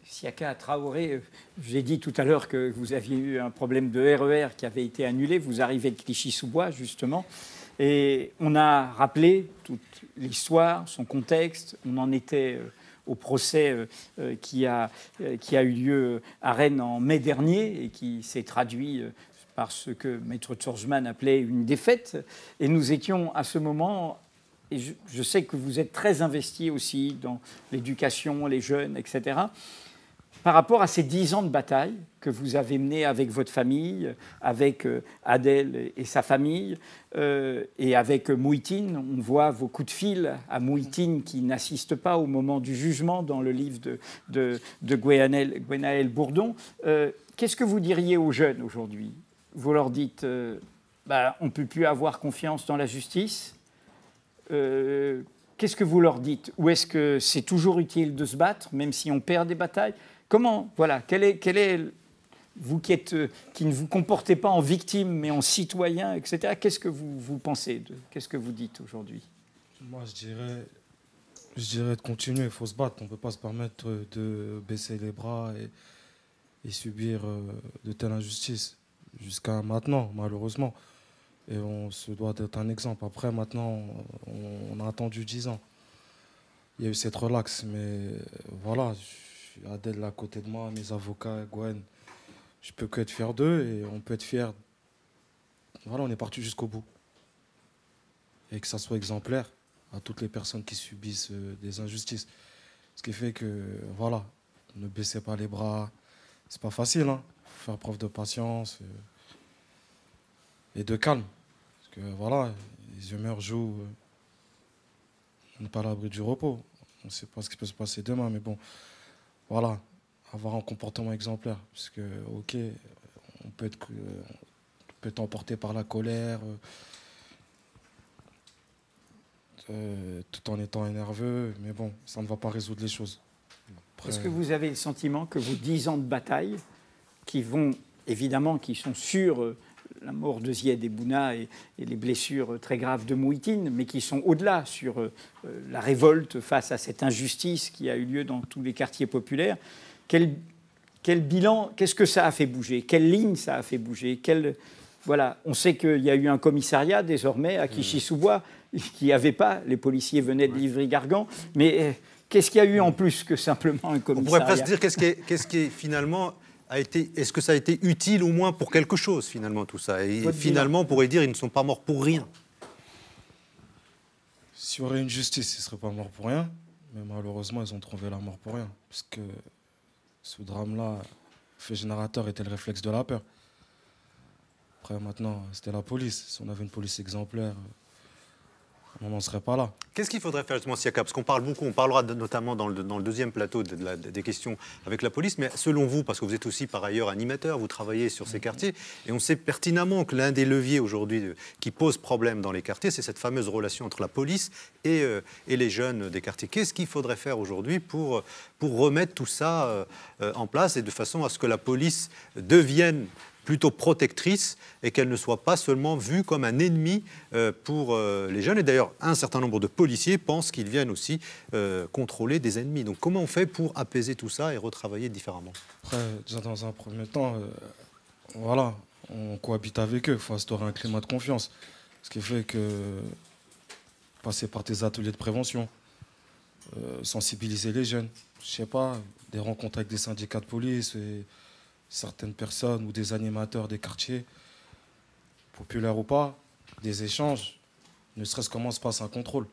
Siaka Traoré, j'ai dit tout à l'heure que vous aviez eu un problème de RER qui avait été annulé. Vous arrivez de Clichy-sous-Bois, justement. Et on a rappelé toute l'histoire, son contexte. On en était au procès qui a eu lieu à Rennes en mai dernier et qui s'est traduit par ce que Maître Tangeman appelait une défaite. Et nous étions à ce moment... Et je sais que vous êtes très investi aussi dans l'éducation, les jeunes, etc. Par rapport à ces 10 ans de bataille que vous avez menés avec votre famille, avec Adel et sa famille, et avec Mouhitine, on voit vos coups de fil à Mouhitine qui n'assiste pas au moment du jugement dans le livre de Gwenaël Bourdon. Qu'est-ce que vous diriez aux jeunes aujourd'hui? Vous leur dites on ne peut plus avoir confiance dans la justice. Qu'est-ce que vous leur dites? Ou est-ce que c'est toujours utile de se battre, même si on perd des batailles? Comment, voilà, quel est vous qui ne vous comportez pas en victime, mais en citoyen, etc. Qu'est-ce que vous pensez qu'est-ce que vous dites aujourd'hui? Moi, je dirais de continuer. Il faut se battre. On ne peut pas se permettre de baisser les bras et subir de telles injustices jusqu'à maintenant, malheureusement. Et on se doit d'être un exemple. Après, maintenant, on a attendu 10 ans. Il y a eu cette relaxe, mais voilà, Adèle à côté de moi, mes avocats, Gwen, je peux que être fier d'eux et on peut être fier. Voilà, on est parti jusqu'au bout. Et que ça soit exemplaire à toutes les personnes qui subissent des injustices. Ce qui fait que, voilà, ne baissez pas les bras. C'est pas facile, hein. Faut faire preuve de patience et de calme. Parce que, voilà, les humeurs jouent. On n'est pas à l'abri du repos. On ne sait pas ce qui peut se passer demain, mais bon, voilà, avoir un comportement exemplaire. Parce que, ok, on peut être emporté par la colère, tout en étant nerveux, mais bon, ça ne va pas résoudre les choses. Est-ce que vous avez le sentiment que vos 10 ans de bataille, qui sont sur la mort de Zied et Bouna et les blessures très graves de Mouhitine, mais qui sont au-delà sur la révolte face à cette injustice qui a eu lieu dans tous les quartiers populaires, quel bilan, qu'est-ce que ça a fait bouger? Quelle ligne ça a fait bouger? Voilà, on sait qu'il y a eu un commissariat désormais à Clichy-sous-Bois qui n'avait pas, les policiers venaient de Livry-Gargan, mais qu'est-ce qu'il y a eu en plus que simplement un commissariat? On pourrait presque dire qu'est-ce qui est finalement est-ce que ça a été utile au moins pour quelque chose finalement tout ça? Et finalement on pourrait dire ils ne sont pas morts pour rien. S'il y aurait une justice, ils ne seraient pas morts pour rien, mais malheureusement ils ont trouvé la mort pour rien, parce que ce drame-là, fait générateur, était le réflexe de la peur. Après maintenant, c'était la police. Si on avait une police exemplaire, on n'en serait pas là. Qu'est-ce qu'il faudrait faire justement, Siaka? Parce qu'on parle beaucoup, on parlera notamment dans le deuxième plateau des questions avec la police, mais selon vous, parce que vous êtes aussi par ailleurs animateur, vous travaillez sur ces quartiers, et on sait pertinemment que l'un des leviers aujourd'hui qui pose problème dans les quartiers, c'est cette fameuse relation entre la police et les jeunes des quartiers. Qu'est-ce qu'il faudrait faire aujourd'hui pour remettre tout ça en place et de façon à ce que la police devienne plutôt protectrice et qu'elle ne soit pas seulement vue comme un ennemi pour les jeunes. Et d'ailleurs, un certain nombre de policiers pensent qu'ils viennent aussi contrôler des ennemis. Donc comment on fait pour apaiser tout ça et retravailler différemment? Après, déjà dans un premier temps, voilà, on cohabite avec eux. Il faut instaurer un climat de confiance. Ce qui fait que passer par des ateliers de prévention, sensibiliser les jeunes. Je sais pas, des rencontres avec des syndicats de police et certaines personnes ou des animateurs des quartiers, populaires ou pas, des échanges, ne serait-ce comment se passe un contrôle,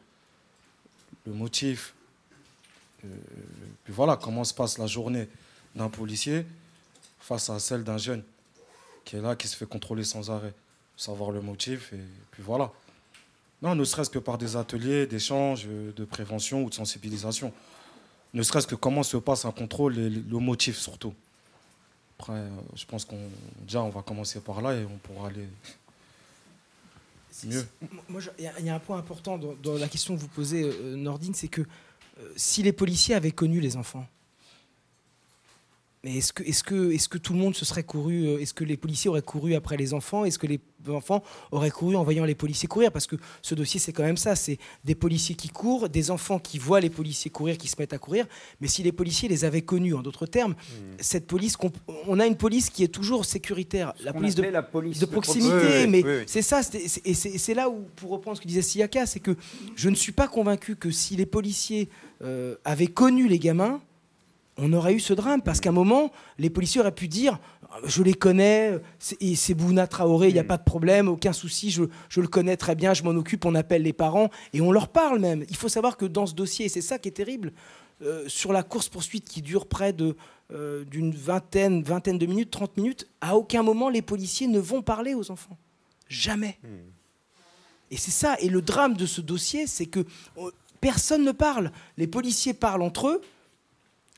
le motif, puis voilà, comment se passe la journée d'un policier face à celle d'un jeune qui est là, qui se fait contrôler sans arrêt, savoir le motif, et puis voilà. Non, ne serait-ce que par des ateliers d'échange, de prévention ou de sensibilisation. Ne serait-ce que comment se passe un contrôle et le motif surtout. Après, je pense qu'on va commencer par là et on pourra aller mieux. Moi, il y a un point important dans la question que vous posez, Nordine, c'est que si les policiers avaient connu les enfants, mais est-ce que tout le monde se serait couru, est-ce que les policiers auraient couru après les enfants, est-ce que les enfants auraient couru en voyant les policiers courir? Parce que ce dossier, c'est quand même ça, c'est des policiers qui courent, des enfants qui voient les policiers courir, qui se mettent à courir, mais si les policiers les avaient connus, en d'autres termes, cette police, on a une police qui est toujours sécuritaire, la police de proximité, mais c'est ça, et c'est là où, pour reprendre ce que disait Siaka, c'est que je ne suis pas convaincu que si les policiers avaient connu les gamins, on aurait eu ce drame, parce qu'à un moment, les policiers auraient pu dire « je les connais, c'est Bouna Traoré, il n'y a pas de problème, aucun souci, je le connais très bien, je m'en occupe, on appelle les parents, et on leur parle même ». Il faut savoir que dans ce dossier, et c'est ça qui est terrible, sur la course-poursuite qui dure près d'une vingtaine de minutes, 30 minutes, à aucun moment les policiers ne vont parler aux enfants. Jamais. Et c'est ça, et le drame de ce dossier, c'est que personne ne parle. Les policiers parlent entre eux,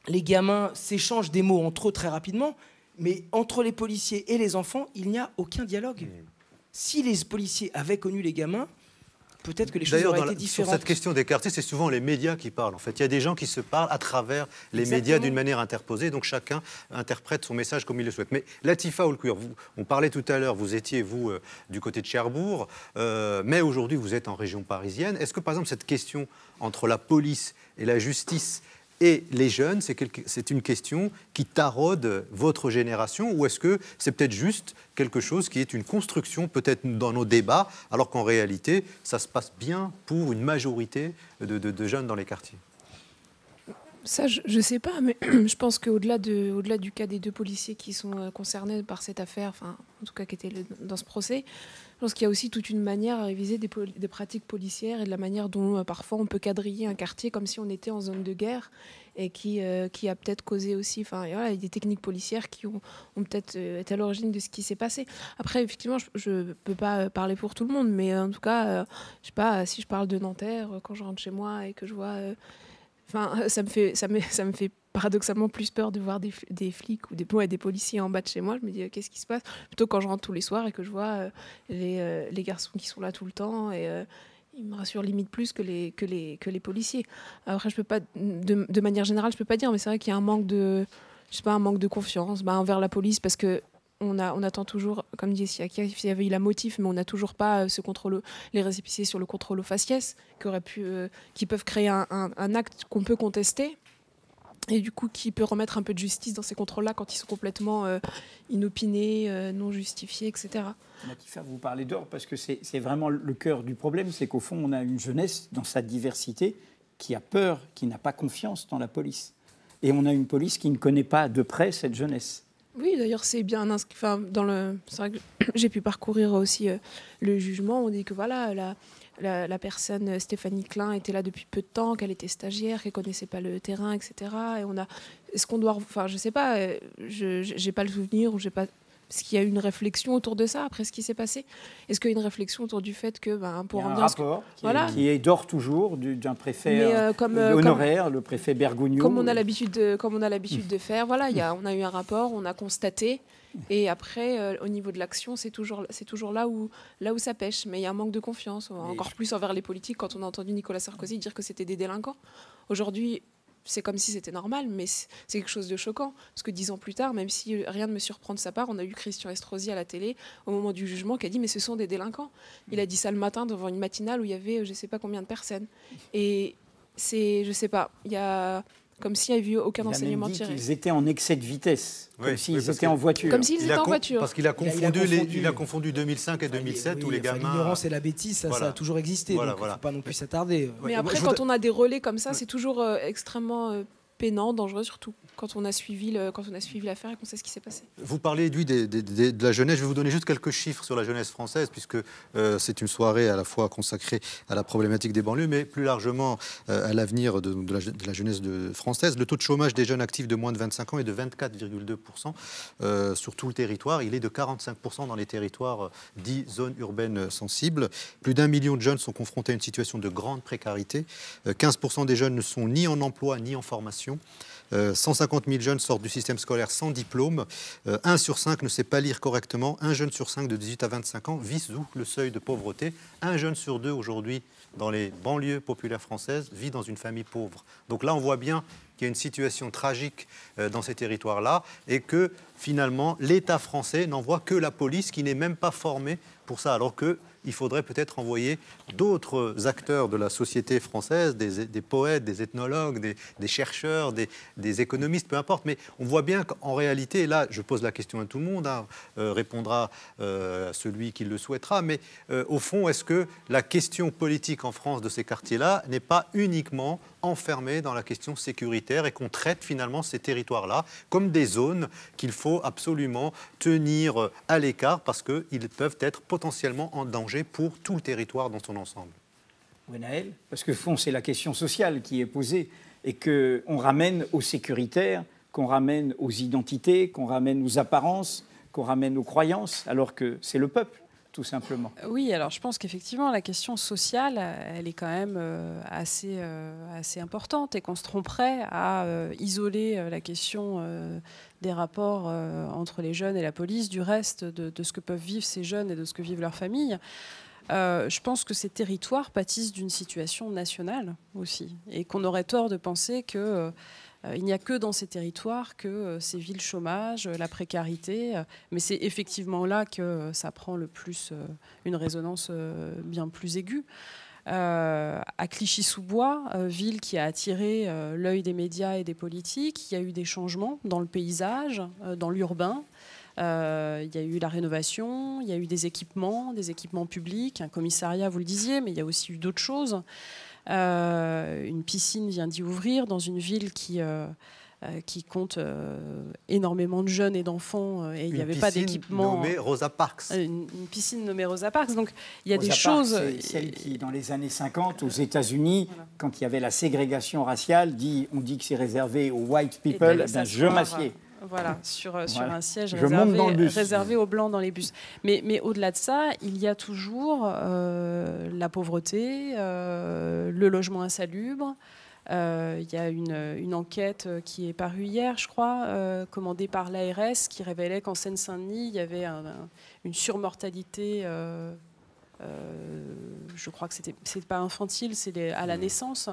les gamins s'échangent des mots entre eux très rapidement, mais entre les policiers et les enfants, il n'y a aucun dialogue. Si les policiers avaient connu les gamins, peut-être que les choses auraient été différentes. Sur cette question des quartiers, c'est souvent les médias qui parlent. En fait, il y a des gens qui se parlent à travers les médias d'une manière interposée, donc chacun interprète son message comme il le souhaite. Mais Latifa Oulkour, on parlait tout à l'heure, vous étiez, vous, du côté de Cherbourg, mais aujourd'hui, vous êtes en région parisienne. Est-ce que, par exemple, cette question entre la police et la justice et les jeunes, c'est une question qui taraude votre génération, ou est-ce que c'est peut-être juste quelque chose qui est une construction peut-être dans nos débats, alors qu'en réalité, ça se passe bien pour une majorité de jeunes dans les quartiers? Ça, je ne sais pas, mais je pense qu'au-delà du cas des deux policiers qui sont concernés par cette affaire, enfin, en tout cas qui étaient dans ce procès, je pense qu'il y a aussi toute une manière à réviser des pratiques policières et de la manière dont parfois on peut quadriller un quartier comme si on était en zone de guerre, et qui a peut-être causé aussi, enfin voilà, il y a des techniques policières qui ont peut-être été à l'origine de ce qui s'est passé. Après, effectivement, je ne peux pas parler pour tout le monde, mais en tout cas, je sais pas, si je parle de Nanterre, quand je rentre chez moi et que je vois... Enfin, ça me fait paradoxalement plus peur de voir des flics ou des policiers en bas de chez moi. Je me dis, qu'est-ce qui se passe? Plutôt quand je rentre tous les soirs et que je vois les garçons qui sont là tout le temps. Et ils me rassurent limite plus que les policiers. Après, je peux pas, de manière générale, je peux pas dire, mais c'est vrai qu'il y a un manque de confiance envers la police, parce que on attend toujours, comme dit Siaka, il y avait eu la motif, mais on n'a toujours pas ce contrôle, les récépissés sur le contrôle aux faciès, qui peuvent créer un acte qu'on peut contester, et du coup qui peut remettre un peu de justice dans ces contrôles-là quand ils sont complètement inopinés, non justifiés, etc. Latifa, vous parlez d'or parce que c'est vraiment le cœur du problème, c'est qu'au fond, on a une jeunesse dans sa diversité qui a peur, qui n'a pas confiance dans la police. Et on a une police qui ne connaît pas de près cette jeunesse. Oui, d'ailleurs, c'est bien inscrit. Enfin, c'est vrai que j'ai pu parcourir aussi le jugement. On dit que voilà, la personne, Stéphanie Klein, était là depuis peu de temps, qu'elle était stagiaire, qu'elle connaissait pas le terrain, etc. Et est-ce qu'on doit, enfin, je sais pas, j'ai pas le souvenir, ou j'ai pas. Est-ce qu'il y a eu une réflexion autour de ça après ce qui s'est passé? Est-ce qu'il y a une réflexion autour du fait que, pour il y a un rapport qui dort toujours d'un préfet honoraire, le préfet Bergogneau. Comme on a l'habitude de faire, voilà, on a eu un rapport, on a constaté, et après, au niveau de l'action, c'est toujours là où ça pêche. Mais il y a un manque de confiance, encore plus envers les politiques, quand on a entendu Nicolas Sarkozy dire que c'était des délinquants. Aujourd'hui, c'est comme si c'était normal, mais c'est quelque chose de choquant. Parce que 10 ans plus tard, même si rien ne me surprend de sa part, on a eu Christian Estrosi à la télé, au moment du jugement, qui a dit « mais ce sont des délinquants ». Il a dit ça le matin devant une matinale où il y avait je ne sais pas combien de personnes. Et je ne sais pas, il y a comme s'il n'y avait eu aucun Il a enseignement même dit tiré. qu'ils étaient en excès de vitesse, Oui, comme s'ils oui, parce étaient en voiture. Comme s'ils étaient en voiture. Parce qu'il a confondu. confondu 2005 et 2007 où les gamins... L'ignorance et la bêtise, ça a toujours existé. Voilà, donc il ne faut pas non plus s'attarder. Mais après, quand on a des relais comme ça, c'est toujours extrêmement pénant, dangereux, surtout quand on a suivi l'affaire et qu'on sait ce qui s'est passé. Vous parlez, Edoui, de la jeunesse. Je vais vous donner juste quelques chiffres sur la jeunesse française, puisque c'est une soirée à la fois consacrée à la problématique des banlieues, mais plus largement à l'avenir de la jeunesse française. Le taux de chômage des jeunes actifs de moins de 25 ans est de 24,2% sur tout le territoire. Il est de 45% dans les territoires dits zones urbaines sensibles. Plus d'1 million de jeunes sont confrontés à une situation de grande précarité. 15% des jeunes ne sont ni en emploi ni en formation. 150 000 jeunes sortent du système scolaire sans diplôme. 1 sur 5 ne sait pas lire correctement. 1 jeune sur 5 de 18 à 25 ans vit sous le seuil de pauvreté. 1 jeune sur 2 aujourd'hui dans les banlieues populaires françaises vit dans une famille pauvre. Donc là, on voit bien qu'il y a une situation tragique dans ces territoires-là et que finalement, l'État français n'envoie que la police qui n'est même pas formée pour ça, alors qu'il faudrait peut-être envoyer d'autres acteurs de la société française, des poètes, des ethnologues, des chercheurs, des économistes, peu importe. Mais on voit bien qu'en réalité, et là je pose la question à tout le monde, répondra celui qui le souhaitera, mais au fond, est-ce que la question politique en France de ces quartiers-là n'est pas uniquement enfermés dans la question sécuritaire et qu'on traite finalement ces territoires-là comme des zones qu'il faut absolument tenir à l'écart parce qu'ils peuvent être potentiellement en danger pour tout le territoire dans son ensemble. Gwenaël, parce que au fond, c'est la question sociale qui est posée et qu'on ramène au sécuritaire, qu'on ramène aux identités, qu'on ramène aux apparences, qu'on ramène aux croyances, alors que c'est le peuple, tout simplement. Oui, alors je pense qu'effectivement, la question sociale, elle est quand même assez importante et qu'on se tromperait à isoler la question des rapports entre les jeunes et la police du reste de ce que peuvent vivre ces jeunes et de ce que vivent leurs familles. Je pense que ces territoires pâtissent d'une situation nationale aussi et qu'on aurait tort de penser que il n'y a que dans ces territoires que ces villes chômage, la précarité, mais c'est effectivement là que ça prend le plus une résonance bien plus aiguë. À Clichy-sous-Bois, ville qui a attiré l'œil des médias et des politiques, il y a eu des changements dans le paysage, dans l'urbain. Il y a eu la rénovation, il y a eu des équipements publics, un commissariat, vous le disiez, mais il y a aussi eu d'autres choses. Une piscine vient d'y ouvrir dans une ville qui compte énormément de jeunes et d'enfants et il n'y avait pas d'équipement. Nommée Rosa Parks. Une piscine nommée Rosa Parks. Donc il y a Rosa des Parks, choses. C'est celle qui, dans les années 50, aux États-Unis, voilà, quand il y avait la ségrégation raciale, on dit que c'est réservé aux white people. Ben, je m'assieds. Voilà, sur un siège réservé aux Blancs dans les bus. Mais au-delà de ça, il y a toujours la pauvreté, le logement insalubre. Il y a une enquête qui est parue hier, je crois, commandée par l'ARS, qui révélait qu'en Seine-Saint-Denis, il y avait une surmortalité. Je crois que c'est pas infantile, c'est à la naissance,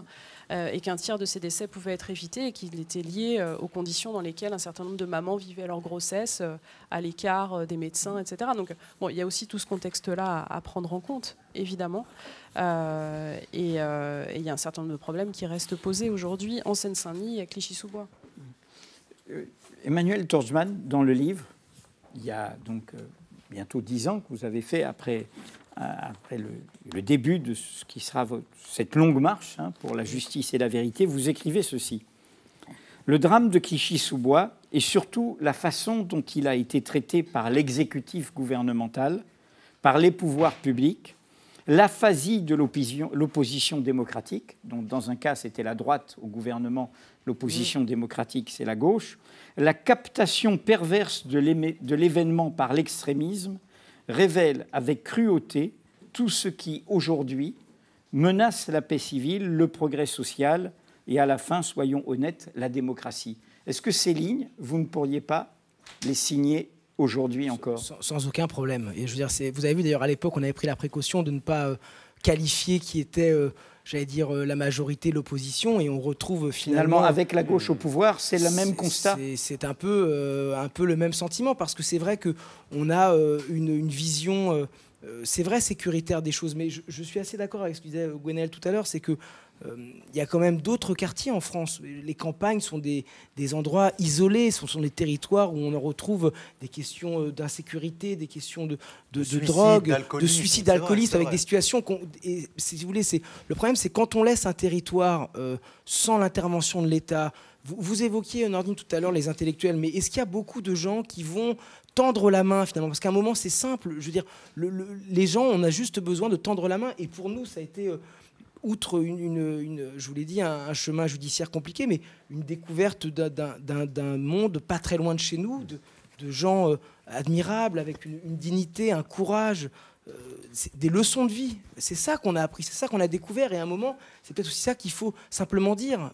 et qu'un tiers de ces décès pouvait être évité et qu'il était lié aux conditions dans lesquelles un certain nombre de mamans vivaient leur grossesse, à l'écart des médecins, etc. Donc bon, il y a aussi tout ce contexte-là à prendre en compte, évidemment. Et il y a un certain nombre de problèmes qui restent posés aujourd'hui en Seine-Saint-Denis et à Clichy-sous-Bois. Emmanuel Torgman, dans le livre, il y a donc bientôt 10 ans que vous avez fait après le début de ce qui sera cette longue marche pour la justice et la vérité, vous écrivez ceci. Le drame de Clichy-sous-Bois et surtout la façon dont il a été traité par l'exécutif gouvernemental, par les pouvoirs publics, l'aphasie de l'opposition démocratique, dont dans un cas c'était la droite au gouvernement, l'opposition démocratique c'est la gauche, la captation perverse de l'événement par l'extrémisme, révèle avec cruauté tout ce qui, aujourd'hui, menace la paix civile, le progrès social et, à la fin, soyons honnêtes, la démocratie. Est-ce que ces lignes, vous ne pourriez pas les signer aujourd'hui encore ? Sans aucun problème. Et je veux dire, vous avez vu d'ailleurs à l'époque, on avait pris la précaution de ne pas qualifier qui était... j'allais dire la majorité, l'opposition, et on retrouve finalement avec la gauche au pouvoir, c'est le même constat. C'est un peu le même sentiment, parce que c'est vrai qu'on a une vision, c'est vrai, sécuritaire des choses, mais je suis assez d'accord avec ce que disait Gwenaël tout à l'heure, c'est que il y a quand même d'autres quartiers en France. Les campagnes sont des endroits isolés, ce sont des territoires où on en retrouve des questions d'insécurité, des questions de drogue, de suicide, d'alcoolisme, avec des situations... Et, si vous voulez, le problème, c'est quand on laisse un territoire sans l'intervention de l'État. Vous évoquiez, Nordine, tout à l'heure, les intellectuels, mais est-ce qu'il y a beaucoup de gens qui vont tendre la main, finalement? Parce qu'à un moment, c'est simple. Je veux dire, les gens, on a juste besoin de tendre la main. Et pour nous, ça a été... outre je vous l'ai dit, un chemin judiciaire compliqué, mais une découverte d'un monde pas très loin de chez nous, de gens admirables, avec une dignité, un courage, des leçons de vie. C'est ça qu'on a appris, c'est ça qu'on a découvert. Et à un moment, c'est peut-être aussi ça qu'il faut simplement dire.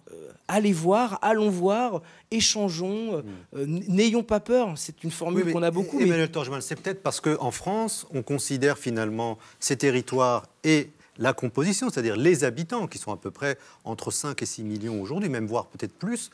Allez voir, allons voir, échangeons, n'ayons pas peur. C'est une formule qu'on a beaucoup. Emmanuel Torgeman, c'est peut-être parce qu'en France, on considère finalement ces territoires et la composition, c'est-à-dire les habitants, qui sont à peu près entre 5 et 6 millions aujourd'hui, même voire peut-être plus,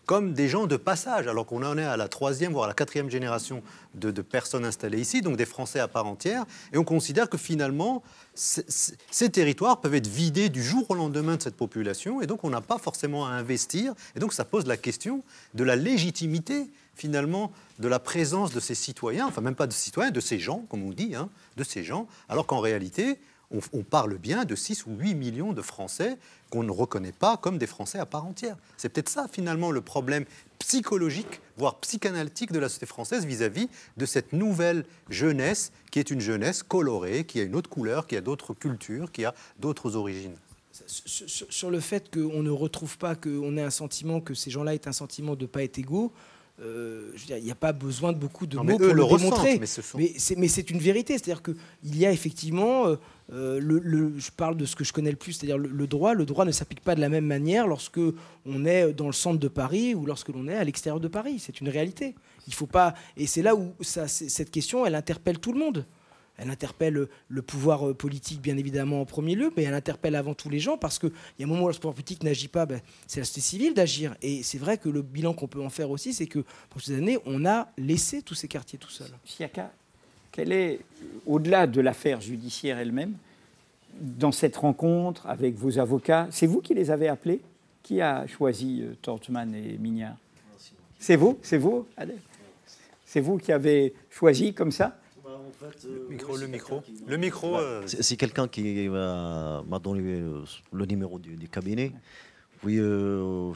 comme des gens de passage, alors qu'on en est à la 3e, voire à la 4e génération de personnes installées ici, donc des Français à part entière, et on considère que finalement, ces territoires peuvent être vidés du jour au lendemain de cette population, et donc on n'a pas forcément à investir, et donc ça pose la question de la légitimité, finalement, de la présence de ces citoyens, enfin même pas de citoyens, de ces gens, comme on dit, hein, de ces gens, alors qu'en réalité... on parle bien de 6 ou 8 millions de Français qu'on ne reconnaît pas comme des Français à part entière. C'est peut-être ça, finalement, le problème psychologique, voire psychanalytique de la société française vis-à-vis de cette nouvelle jeunesse, qui est une jeunesse colorée, qui a une autre couleur, qui a d'autres cultures, qui a d'autres origines. Sur le fait qu'on ne retrouve pas, qu'on ait un sentiment, que ces gens-là aient un sentiment de ne pas être égaux, je veux dire, il n'y a pas besoin de beaucoup de mots pour le démontrer. Mais c'est une vérité. C'est-à-dire qu'il y a effectivement... je parle de ce que je connais le plus, c'est-à-dire le droit. Le droit ne s'applique pas de la même manière lorsque on est dans le centre de Paris ou lorsque l'on est à l'extérieur de Paris. C'est une réalité. Il faut pas. Et c'est là où cette question, elle interpelle tout le monde. Elle interpelle le pouvoir politique, bien évidemment, en premier lieu, mais elle interpelle avant tout les gens, parce qu'il y a un moment où le pouvoir politique n'agit pas, c'est la société civile d'agir. Et c'est vrai que le bilan qu'on peut en faire aussi, c'est que pendant ces années, on a laissé tous ces quartiers tout seuls. Siaka, quelle est, au-delà de l'affaire judiciaire elle-même, dans cette rencontre avec vos avocats, c'est vous qui les avez appelés? Qui a choisi Torgeman et Mignard? C'est vous? C'est vous, Adèle? C'est vous qui avez choisi comme ça? Le micro. C'est quelqu'un qui m'a donné le numéro du cabinet. Puis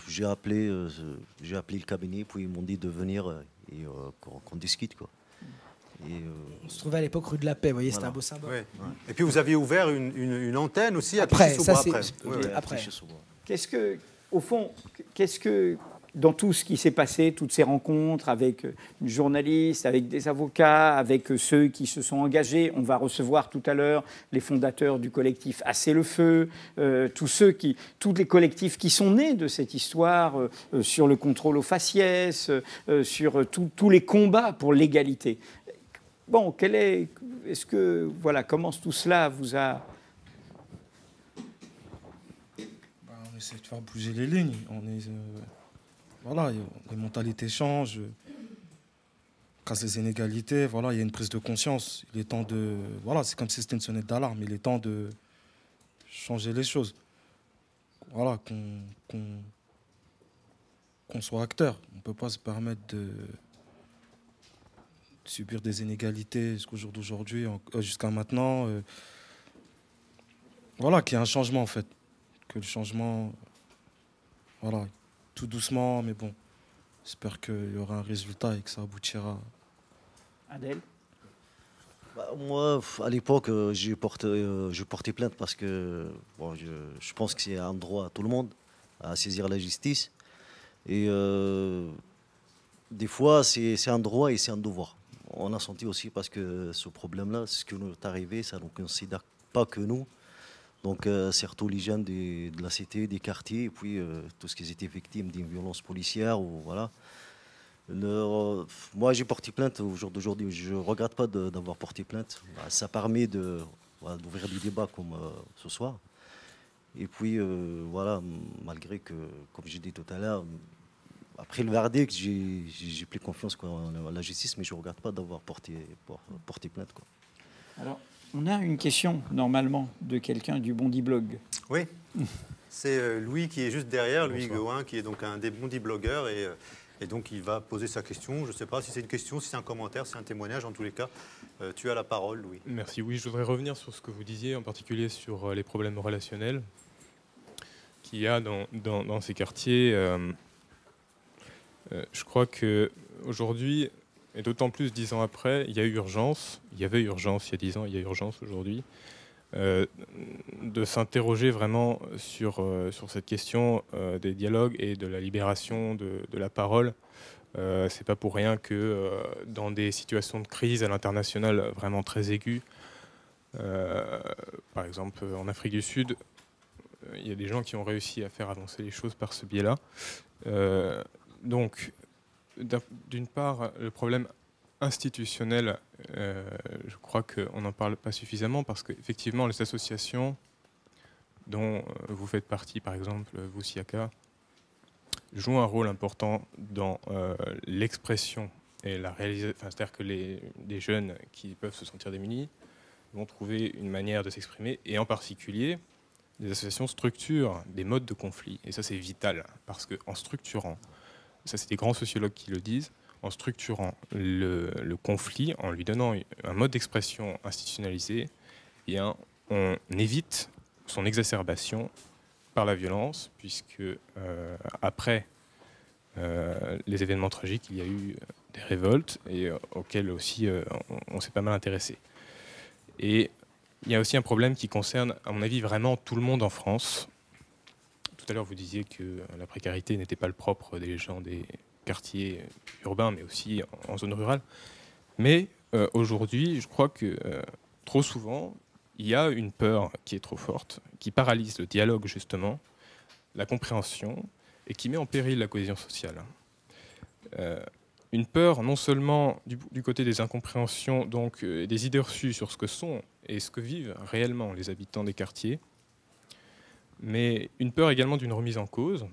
j'ai appelé le cabinet, puis ils m'ont dit de venir et qu'on discute, quoi. On se trouvait à l'époque rue de la Paix, vous voyez, voilà. C'était un beau symbole. Ouais. Et puis vous aviez ouvert une antenne aussi à Clichy-sous-Bois après. Qu'est-ce que, au fond, dans tout ce qui s'est passé, toutes ces rencontres avec une journaliste, avec des avocats, avec ceux qui se sont engagés, on va recevoir tout à l'heure les fondateurs du collectif Assez le Feu, tous les collectifs qui sont nés de cette histoire sur le contrôle aux faciès, sur tous les combats pour l'égalité. Bon, comment tout cela vous a... On essaie de faire bouger les lignes. Voilà, les mentalités changent, casse les inégalités. Voilà, il y a une prise de conscience. Il est temps de... Voilà, c'est comme si c'était une sonnette d'alarme. Il est temps de changer les choses. Voilà, qu'on soit acteur. On ne peut pas se permettre de subir des inégalités jusqu'au jour d'aujourd'hui, jusqu'à maintenant. Voilà, qu'il y ait un changement, en fait. Que le changement... Voilà, tout doucement, mais bon, j'espère qu'il y aura un résultat et que ça aboutira. Adèle? Moi, à l'époque, j'ai porté plainte parce que je pense que c'est un droit à tout le monde à saisir la justice. Et des fois, c'est un droit et c'est un devoir. On a senti aussi parce que ce problème-là, ce qui nous est arrivé, ça ne nous considère pas que nous. Donc, surtout les jeunes de la cité, des quartiers, et puis tous ceux qui étaient victimes d'une violence policière. Voilà. Moi, j'ai porté plainte au jour d'aujourd'hui. Je ne regrette pas d'avoir porté plainte. Ça permet d'ouvrir du débat comme ce soir. Et puis, voilà, malgré que, comme j'ai dit tout à l'heure, après le verdict, j'ai plus confiance en la justice, mais je ne regrette pas d'avoir porté plainte, quoi. Alors, on a une question, normalement, de quelqu'un du Bondi Blog. Oui. C'est Louis qui est juste derrière, Louis Bonsoir. Gouin, qui est donc un des Bondi blogueurs et donc il va poser sa question. Je ne sais pas si c'est une question, si c'est un commentaire, si c'est un témoignage. En tous les cas, tu as la parole, Louis. Merci. Oui, je voudrais revenir sur ce que vous disiez, en particulier sur les problèmes relationnels qu'il y a dans ces quartiers. Je crois qu'aujourd'hui, et d'autant plus 10 ans après, il y avait urgence il y a 10 ans, il y a urgence aujourd'hui, de s'interroger vraiment sur cette question des dialogues et de la libération de la parole. C'est pas pour rien que dans des situations de crise à l'international vraiment très aiguës, par exemple en Afrique du Sud, il y a des gens qui ont réussi à faire avancer les choses par ce biais-là. Donc, d'une part, le problème institutionnel, je crois qu'on n'en parle pas suffisamment parce qu'effectivement, les associations dont vous faites partie, par exemple, vous, Siaka, jouent un rôle important dans l'expression et la réalisation. Enfin, c'est-à-dire que des jeunes qui peuvent se sentir démunis vont trouver une manière de s'exprimer, et en particulier, les associations structurent des modes de conflit. Et ça, c'est vital, parce qu'en structurant, ça c'est des grands sociologues qui le disent, en structurant le conflit, en lui donnant un mode d'expression institutionnalisé, eh bien, on évite son exacerbation par la violence, puisque après les événements tragiques, il y a eu des révoltes, et auxquelles aussi on s'est pas mal intéressé. Et il y a aussi un problème qui concerne, à mon avis, vraiment tout le monde en France. Tout à l'heure, vous disiez que la précarité n'était pas le propre des gens des quartiers urbains, mais aussi en zone rurale. Mais aujourd'hui, je crois que trop souvent, il y a une peur qui est trop forte, qui paralyse le dialogue, justement, la compréhension, et qui met en péril la cohésion sociale. Une peur non seulement du côté des incompréhensions, donc des idées reçues sur ce que sont et ce que vivent réellement les habitants des quartiers, mais une peur également d'une remise en cause,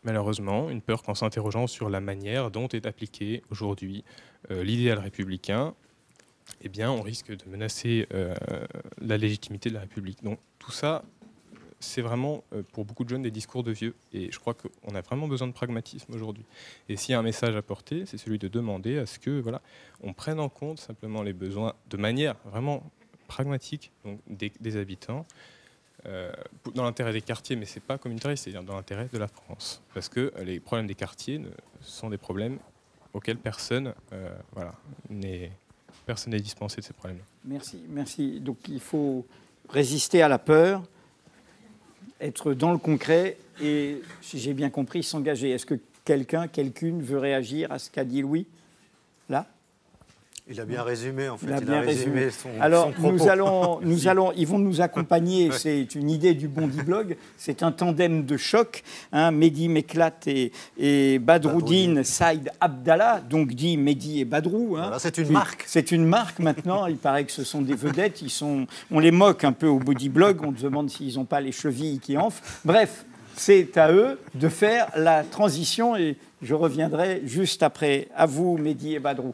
malheureusement, une peur qu'en s'interrogeant sur la manière dont est appliqué aujourd'hui l'idéal républicain, eh bien, on risque de menacer la légitimité de la République. Donc tout ça, c'est vraiment, pour beaucoup de jeunes, des discours de vieux. Et je crois qu'on a vraiment besoin de pragmatisme aujourd'hui. Et s'il y a un message à porter, c'est celui de demander à ce que, voilà, on prenne en compte simplement les besoins de manière vraiment pragmatique, donc des habitants, dans l'intérêt des quartiers, mais c'est pas communautariste, c'est-à-dire dans l'intérêt de la France. Parce que les problèmes des quartiers sont des problèmes auxquels personne n'est dispensé de ces problèmes. Merci. Donc il faut résister à la peur, être dans le concret et, si j'ai bien compris, s'engager. Est-ce que quelqu'une veut réagir à ce qu'a dit Louis, là ? Il a bien résumé, en fait. Il a bien résumé. Son propos. Ils vont nous accompagner. C'est une idée du Bondi Blog. C'est un tandem de choc. Mehdi Meklat et Badroudine Saïd Abdallah, donc dit Mehdi et Badrou. Voilà, c'est une marque. C'est une marque maintenant. Il paraît que ce sont des vedettes. On les moque un peu au Bondi Blog. On se demande s'ils n'ont pas les chevilles qui enflent. Bref, c'est à eux de faire la transition et je reviendrai juste après. À vous, Mehdi et Badrou.